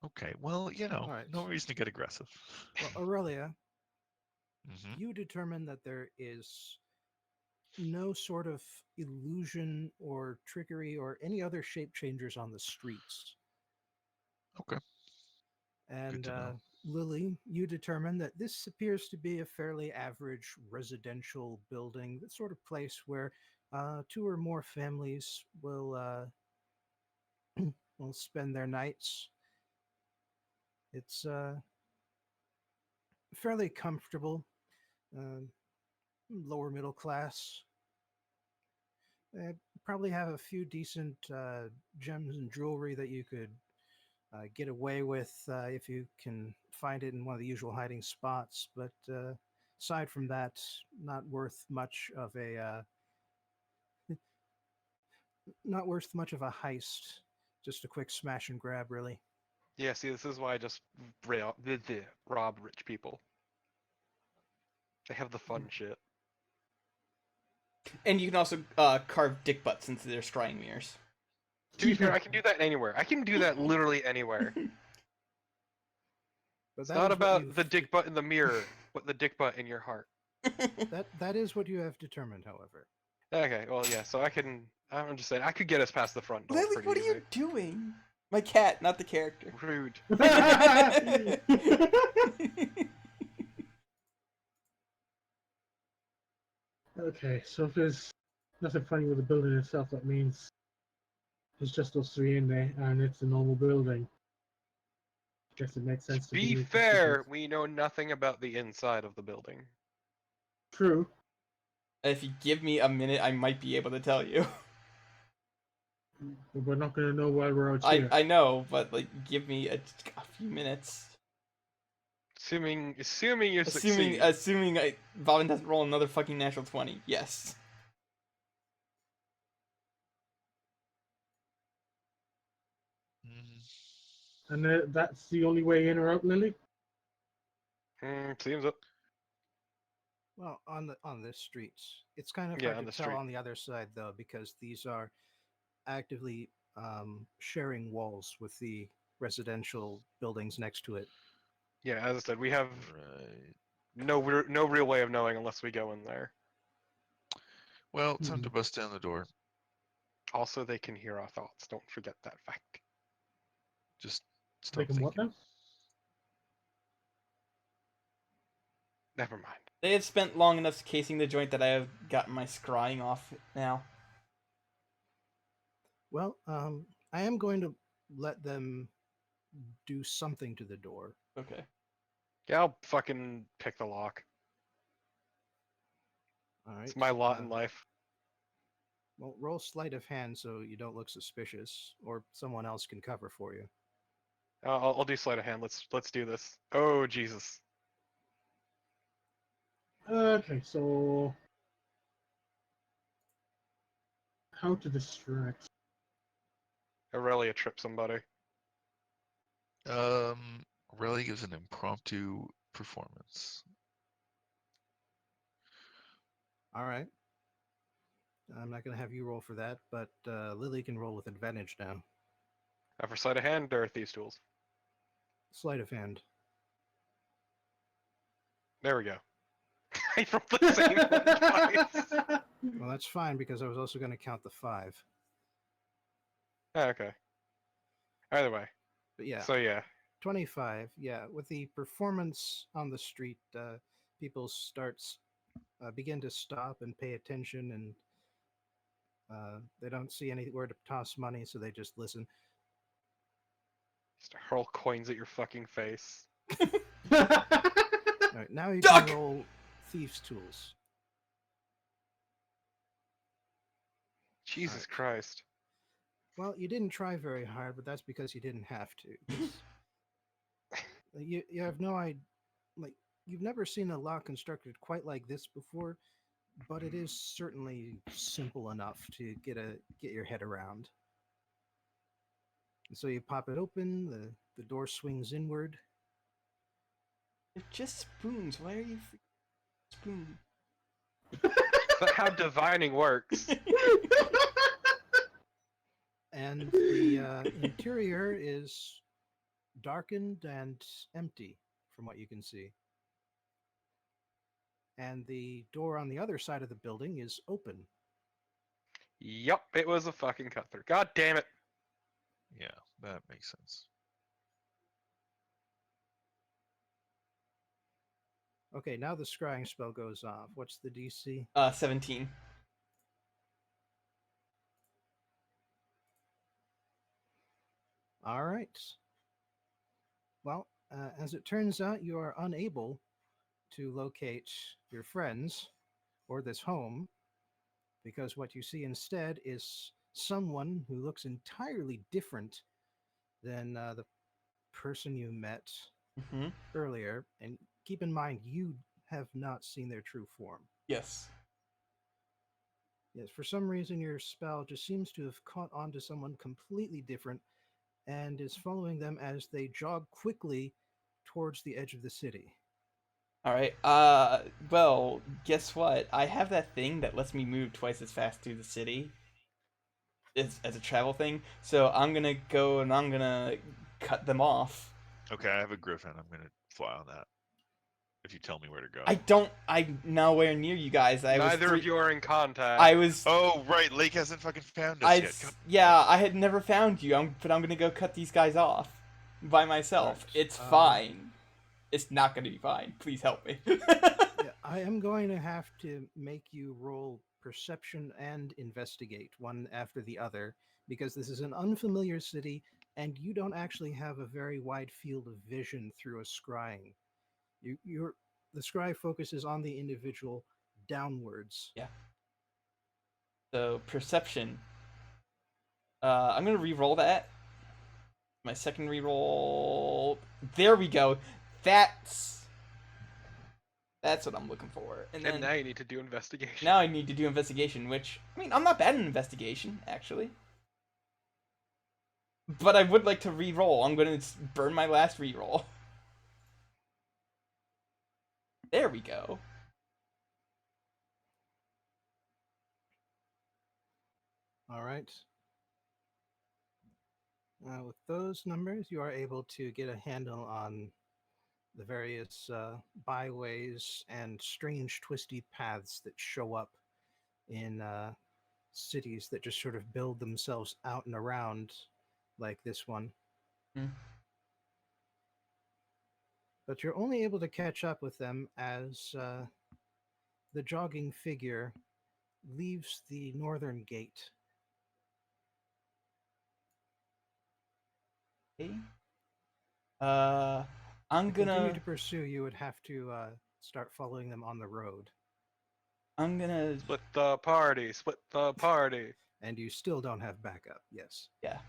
Okay, well, All right. no reason to get aggressive. Well, Aurelia, Hmm. you determine that there is no sort of illusion or trickery or any other shape changers on the streets. Okay. And to know. Lily, you determine that this appears to be a fairly average residential building, the sort of place where two or more families will spend their nights. It's fairly comfortable, uh, lower middle class. Probably have a few decent gems and jewelry that you could get away with if you can find it in one of the usual hiding spots. But aside from that, not worth much of a not worth much of a heist. Just a quick smash and grab, really. Yeah, see, this is why I just rob rich people. They have the fun shit. And you can also carve dick butts into their scrying mirrors. To be fair, I can do that anywhere. I can do that literally anywhere. But It's that not is what about you've the dick butt in the mirror, but the dick butt in your heart. that is what you have determined, however. Okay, well, yeah, so I can. I'm just saying, I could get us past the front door Lily, pretty what are easy. you doing? My cat, not the character. Rude. Okay, so if there's nothing funny with the building itself, that means there's just those three in there, and it's a normal building. Guess it makes sense To to be make fair, decisions. we know nothing about the inside of the building. True. If you give me a minute, I might be able to tell you. But we're not going to know while we're out here. I know, but like, give me a few minutes. Assuming you succeed. Assuming Bobbin doesn't roll another fucking natural 20. Yes. And that's the only way in or out, Lily? Seems it. Well, on this street, it's kind of Yeah, hard on to the tell street. on the other side though, because these are actively sharing walls with the residential buildings next to it. Yeah, as I said, we have Right. no real way of knowing unless we go in there. Well, time to bust down the door. Also, they can hear our thoughts. Don't forget that fact. Just They stop can what thinking. now? Never mind. They have spent long enough casing the joint that I have gotten my scrying off now. Well, I am going to let them do something to the door. Okay. Yeah, I'll fucking pick the lock. All right. It's my lot in life. Well, roll sleight of hand so you don't look suspicious, or someone else can cover for you. I'll do sleight of hand. Let's do this. Oh Jesus. Okay, so how to distract? Aurelia trip somebody. Aurelia gives an impromptu performance. All right. I'm not going to have you roll for that, but Lily can roll with advantage now. For sleight of hand or thieves tools. Sleight of hand. There we go. I rolled the same one twice. Well, that's fine because I was also going to count the 5. Oh, okay. Either way. But yeah, So yeah. 25. Yeah, with the performance on the street, people begin to stop and pay attention, and they don't see anywhere to toss money, so they just listen. Just hurl coins at your fucking face. All right, now you Duck! can roll thieves' tools. Jesus Alright. Christ. Well, you didn't try very hard, but that's because you didn't have to. 'Cause you have no idea, like you've never seen a lock constructed quite like this before, but it is certainly simple enough to get your head around. And so you pop it open, the door swings inward. They're just spoons. Why are you spoon? That's how divining works. And the interior is darkened and empty from what you can see. And the door on the other side of the building is open. Yup, it was a fucking cut through. God damn it. Yeah, that makes sense. Okay, now the scrying spell goes off. What's the DC? 17. All right. Well, as it turns out, you are unable to locate your friends or this home because what you see instead is someone who looks entirely different than the person you met Hmm. earlier. And keep in mind, you have not seen their true form. Yes. Yes, for some reason, your spell just seems to have caught on to someone completely different and is following them as they jog quickly towards the edge of the city. All right. Well, guess what? I have that thing that lets me move twice as fast through the city as a travel thing. So I'm gonna go and I'm gonna cut them off. Okay, I have a griffin. I'm gonna fly on that. If you tell me where to go. I'm nowhere near you guys. Neither of you are in contact. I was. Oh right, Lake hasn't fucking found us yet. Come- Yeah, I had never found you. But I'm gonna go cut these guys off by myself. Right, It's fine. It's not gonna be fine. Please help me. Yeah, I am going to have to make you roll perception and investigate one after the other because this is an unfamiliar city and you don't actually have a very wide field of vision through a scrying. The scry focuses on the individual downwards. Yeah. So perception. I'm gonna re-roll that. My second re-roll. There we go. That's what I'm looking for. And then now you need to do investigation. now I need to do investigation, which I mean I'm not bad in investigation actually. But I would like to re-roll. I'm gonna burn my last re-roll. There we go. All right. With those numbers, you are able to get a handle on the various byways and strange twisty paths that show up in cities that just sort of build themselves out and around like this one. Hmm. But you're only able to catch up with them as the jogging figure leaves the northern gate. Okay. I'm To continue gonna to pursue, you would have to start following them on the road. I'm gonna Split the party. Split the party. And you still don't have backup, yes. yeah.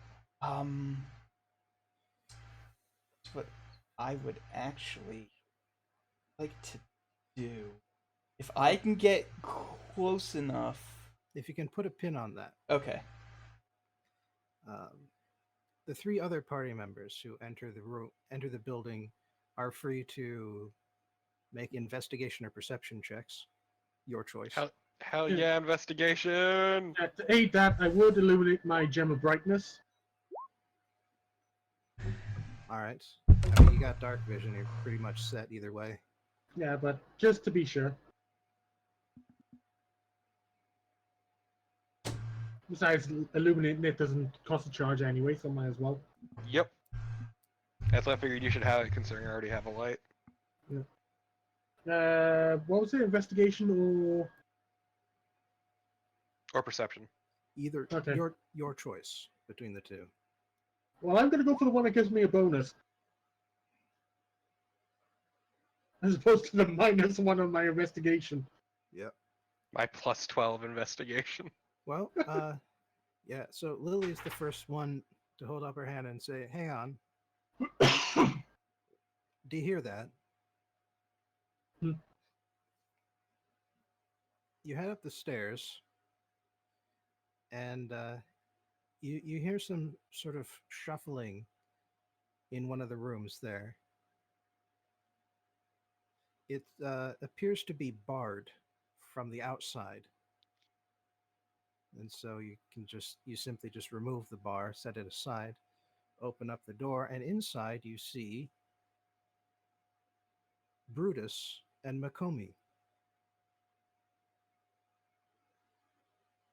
What I would actually like to do if I can get close enough. If you can put a pin on that. Okay. The three other party members who enter the building are free to make investigation or perception checks. Your choice. Hell yeah, investigation! To aid that, I would illuminate my gem of brightness. All right. I mean, you got dark vision. You're pretty much set either way. Yeah, but just to be sure. Besides, illuminating it doesn't cost a charge anyway, so might as well. Yep. That's why I figured you should have it, considering I already have a light. What was it? Investigation Or perception. Either Okay. your choice between the two. Well, I'm gonna go for the one that gives me a bonus. As opposed to the -1 on my investigation. Yep. My plus 12 investigation. Well, yeah. So Lily is the first one to hold up her hand and say, "Hang on. Do you hear that?" Hmm. You head up the stairs, and you hear some sort of shuffling in one of the rooms there. It appears to be barred from the outside, and so you simply just remove the bar, set it aside, open up the door, and inside you see Brutus and Makomi.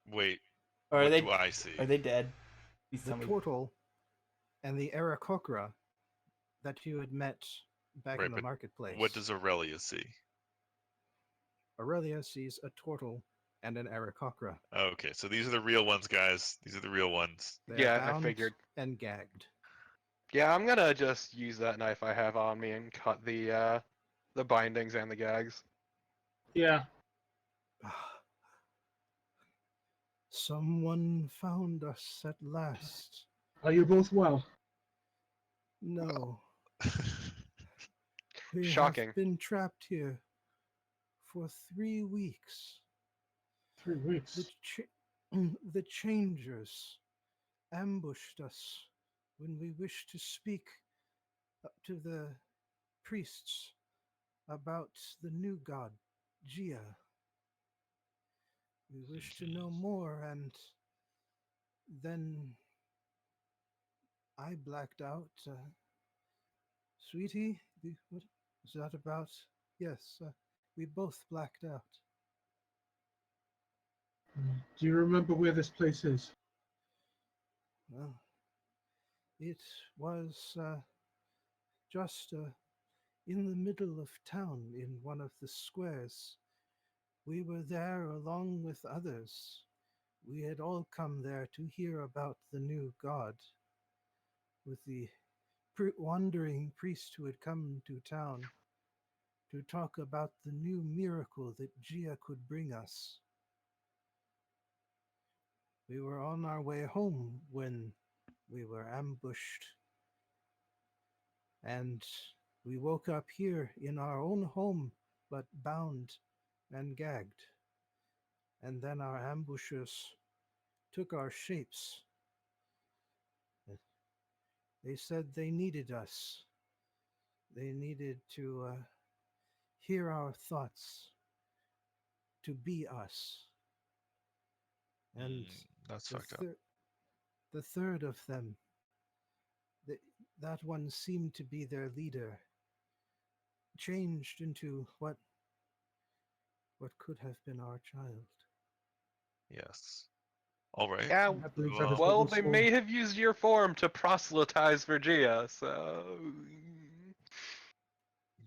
Wait, Or are what they do I see? Are they dead? Please The tell me. Tortle and the Aarakocra that you had met back Right, in the but marketplace. What does Aurelia see? Aurelia sees a tortle and an aarakocra. Okay, so these are the real ones, guys. These are the real ones. They Yeah, are I bound figured. and gagged. Yeah, I'm gonna just use that knife I have on me and cut the bindings and the gags. Yeah. Someone found us at last. Are you both well? No, we Shocking. have been trapped here for 3 weeks. 3 weeks. The changers ambushed us when we wished to speak to the priests about the new god, Gia. We wish to know more, and then I blacked out. Sweetie, what was that about? Yes, we both blacked out. Do you remember where this place is? Well, it was just in the middle of town in one of the squares. We were there along with others. We had all come there to hear about the new god, with the wandering priest who had come to town to talk about the new miracle that Gia could bring us. We were on our way home when we were ambushed, and we woke up here in our own home, but bound and gagged. And then our ambushers took our shapes. They said they needed us. They needed to hear our thoughts, to be us. And That's the, fucked up. the third of them, that one seemed to be their leader, changed into what could have been our child. Yes. All right. Yeah, I believe that is Well, what well, was they told. may have used your form to proselytize for Gia, so...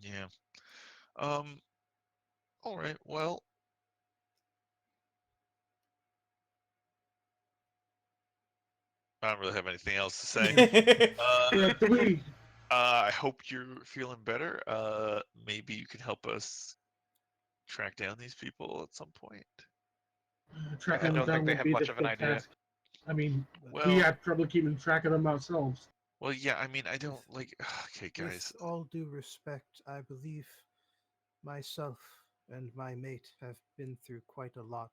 yeah. Um. All right. Well, I don't really have anything else to say. Yeah, do we I hope you're feeling better. Maybe you can help us track down these people at some point. tracking I them don't think down they would have be a much of an difficult idea. task. I mean, we Well, had trouble keeping track of them ourselves. well, yeah. I mean, I don't like. Okay, guys. With all due respect, I believe myself and my mate have been through quite a lot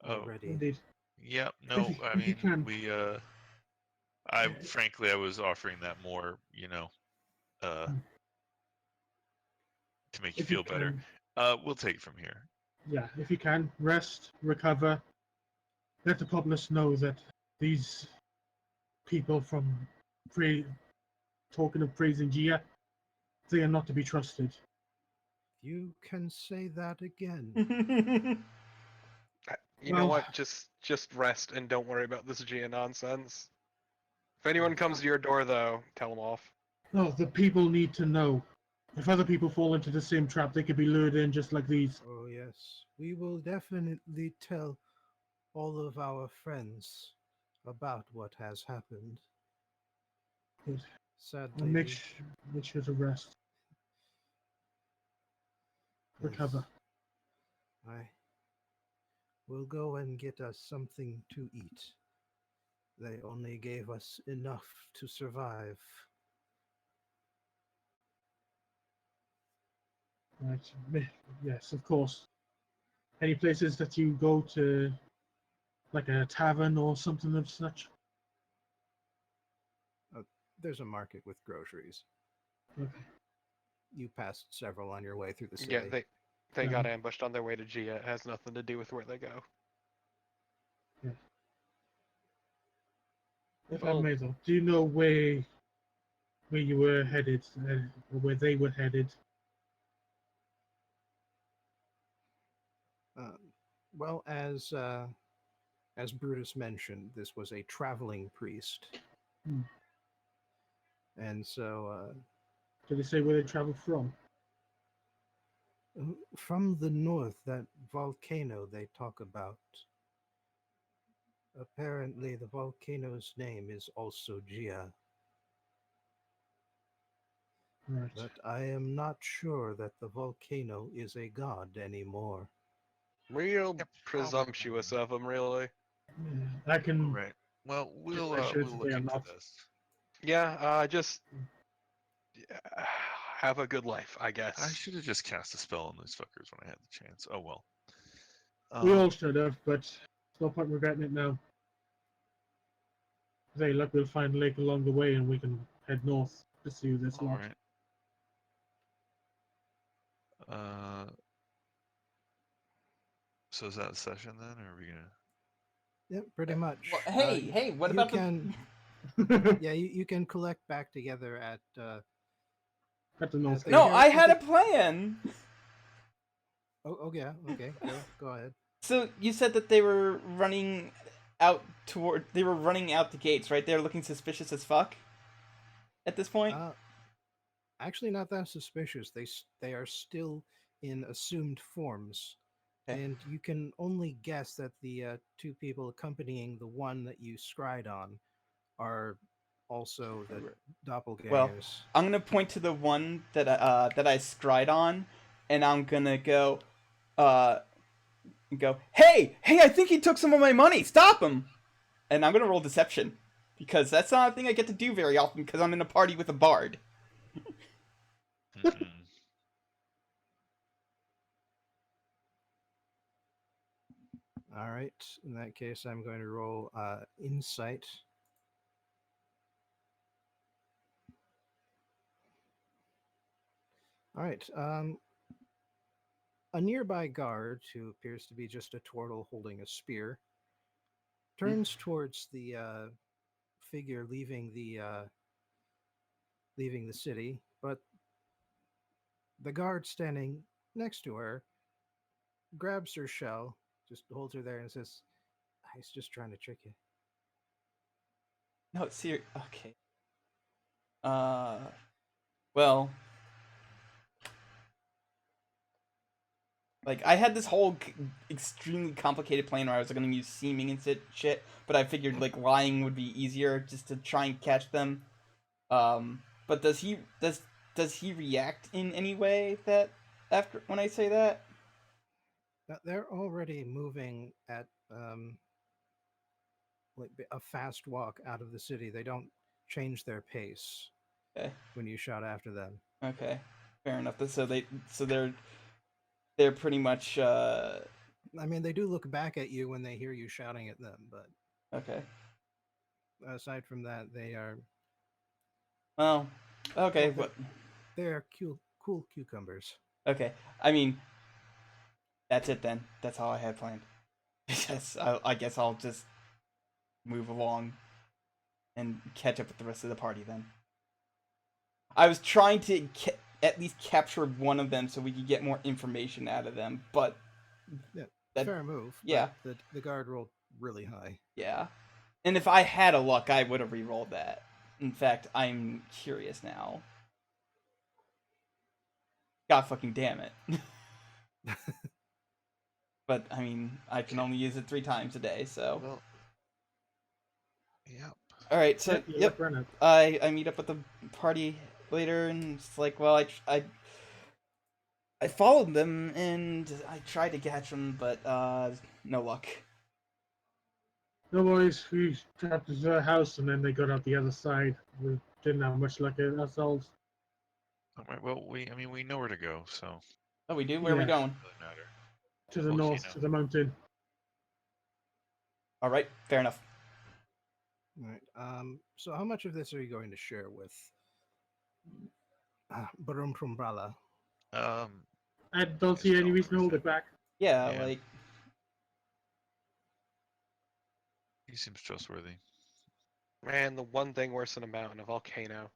Oh, already. Indeed. yeah. If No, you, I if you mean, can, frankly, I was offering that more, uh, to make you if you feel better. can, We'll take it from here. yeah, if you can, rest, recover. Let the populace know that these people from talking of praising Gia, they are not to be trusted. You can say that again. You know Well, what? Just rest and don't worry about this Gia nonsense. If anyone comes to your door, though, tell them off. no, the people need to know. If other people fall into the same trap, they could be lured in just like these. Oh, yes. We will definitely tell all of our friends about what has happened. Good. Sadly, And make sure to rest, yes, recover. I will go and get us something to eat. They only gave us enough to survive. Right. Yes, of course. Any places that you go to, like a tavern or something of such? There's a market with groceries. Okay. You passed several on your way through the city. Yeah, they got Um, ambushed on their way to Gia. It has nothing to do with where they go. Yeah. If I Well, may, though, do you know where you were headed, or where they were headed? Well, as Brutus mentioned, this was a traveling priest, Hmm. and so Did they say where they traveled from? From the north, that volcano they talk about. Apparently, the volcano's name is also Gia, Right. but I am not sure that the volcano is a god anymore. Real Yep, presumptuous of him, really. I can. All right. Well, If I should we'll say look or into not. this. Yeah, just have a good life, I I guess. should have just cast a spell on those fuckers when I had the chance. Oh well. We all should have, but it's no point regretting it now. Say, look, we'll find a lake along the way and we can head north to see this All lot. right. So is that a session then, or are we gonna? Yep, pretty much. Well, hey, what you about can, Yeah, you can collect back together at At the north. the No, Har- I at had the- a plan. Oh yeah, okay, go ahead. So you said that they were running out the gates, right? They're looking suspicious as fuck at this point. Actually, not that suspicious. They are still in assumed forms, Okay. and you can only guess that the two people accompanying the one that you scryed on are also the doppelgangers. Well, I'm gonna point to the one that I scryed on, and I'm gonna go, hey, I think he took some of my money. Stop him! And I'm gonna roll deception because that's not a thing I get to do very often because I'm in a party with a bard. Mhm. All right. In that case, I'm going to roll insight. All right. A nearby guard, who appears to be just a tortle holding a spear, turns towards the figure leaving the city, but the guard standing next to her grabs her shell, just holds her there, and says, "He's just trying to trick you." No, serious. Okay. Well, like I had this whole extremely complicated plan where I was gonna use seeming and shit, but I figured like lying would be easier just to try and catch them. But does he react in any way that after when I say that? They're already moving at like a fast walk out of the city. They don't change their pace Okay. when you shot after them. Okay. Fair enough. They're pretty much I mean, they do look back at you when they hear you shouting at them, but okay. aside from that, they are Well, okay, Well, but they are cool cucumbers. okay. I mean, that's it then. That's all I had planned. Yes, I guess I'll just move along and catch up with the rest of the party then. I was trying to at least capture one of them so we could get more information out of them, but Yeah, that, fair move. yeah. but the guard rolled really high. yeah. And if I had a luck, I would have re-rolled that. In fact, I'm curious now. God fucking damn it. But I mean, I can only use it 3 times a day, so. Well, yep. All right, so Yep, you yep, run it. I meet up with the party later, and it's like, well, I followed them and I tried to catch them, but no luck. No worries, we trapped into their house and then they got out the other side. We didn't have much luck at ourselves. All right. Well, we know where to go, so Oh, we do. Where are we Yeah. going? doesn't matter. To the Volcano. north, to the mountain. All right, fair enough. All right. So how much of this are you going to share with Barum Prumbrala? I don't see any reason to hold it back. Yeah, Yeah. like He seems trustworthy. Man, the one thing worse than a mountain, a volcano.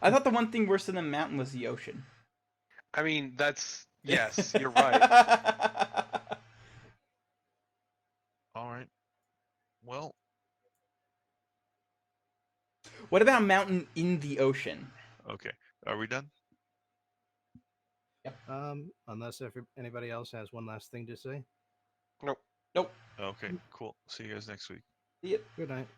I thought the one thing worse than the mountain was the ocean. I mean, that's yes, you're right. All right. Well, What about a mountain in the ocean? okay. Are we done? Unless anybody else has one last thing to say. Nope. Nope. Okay, cool. See you guys next week. See ya. Good night.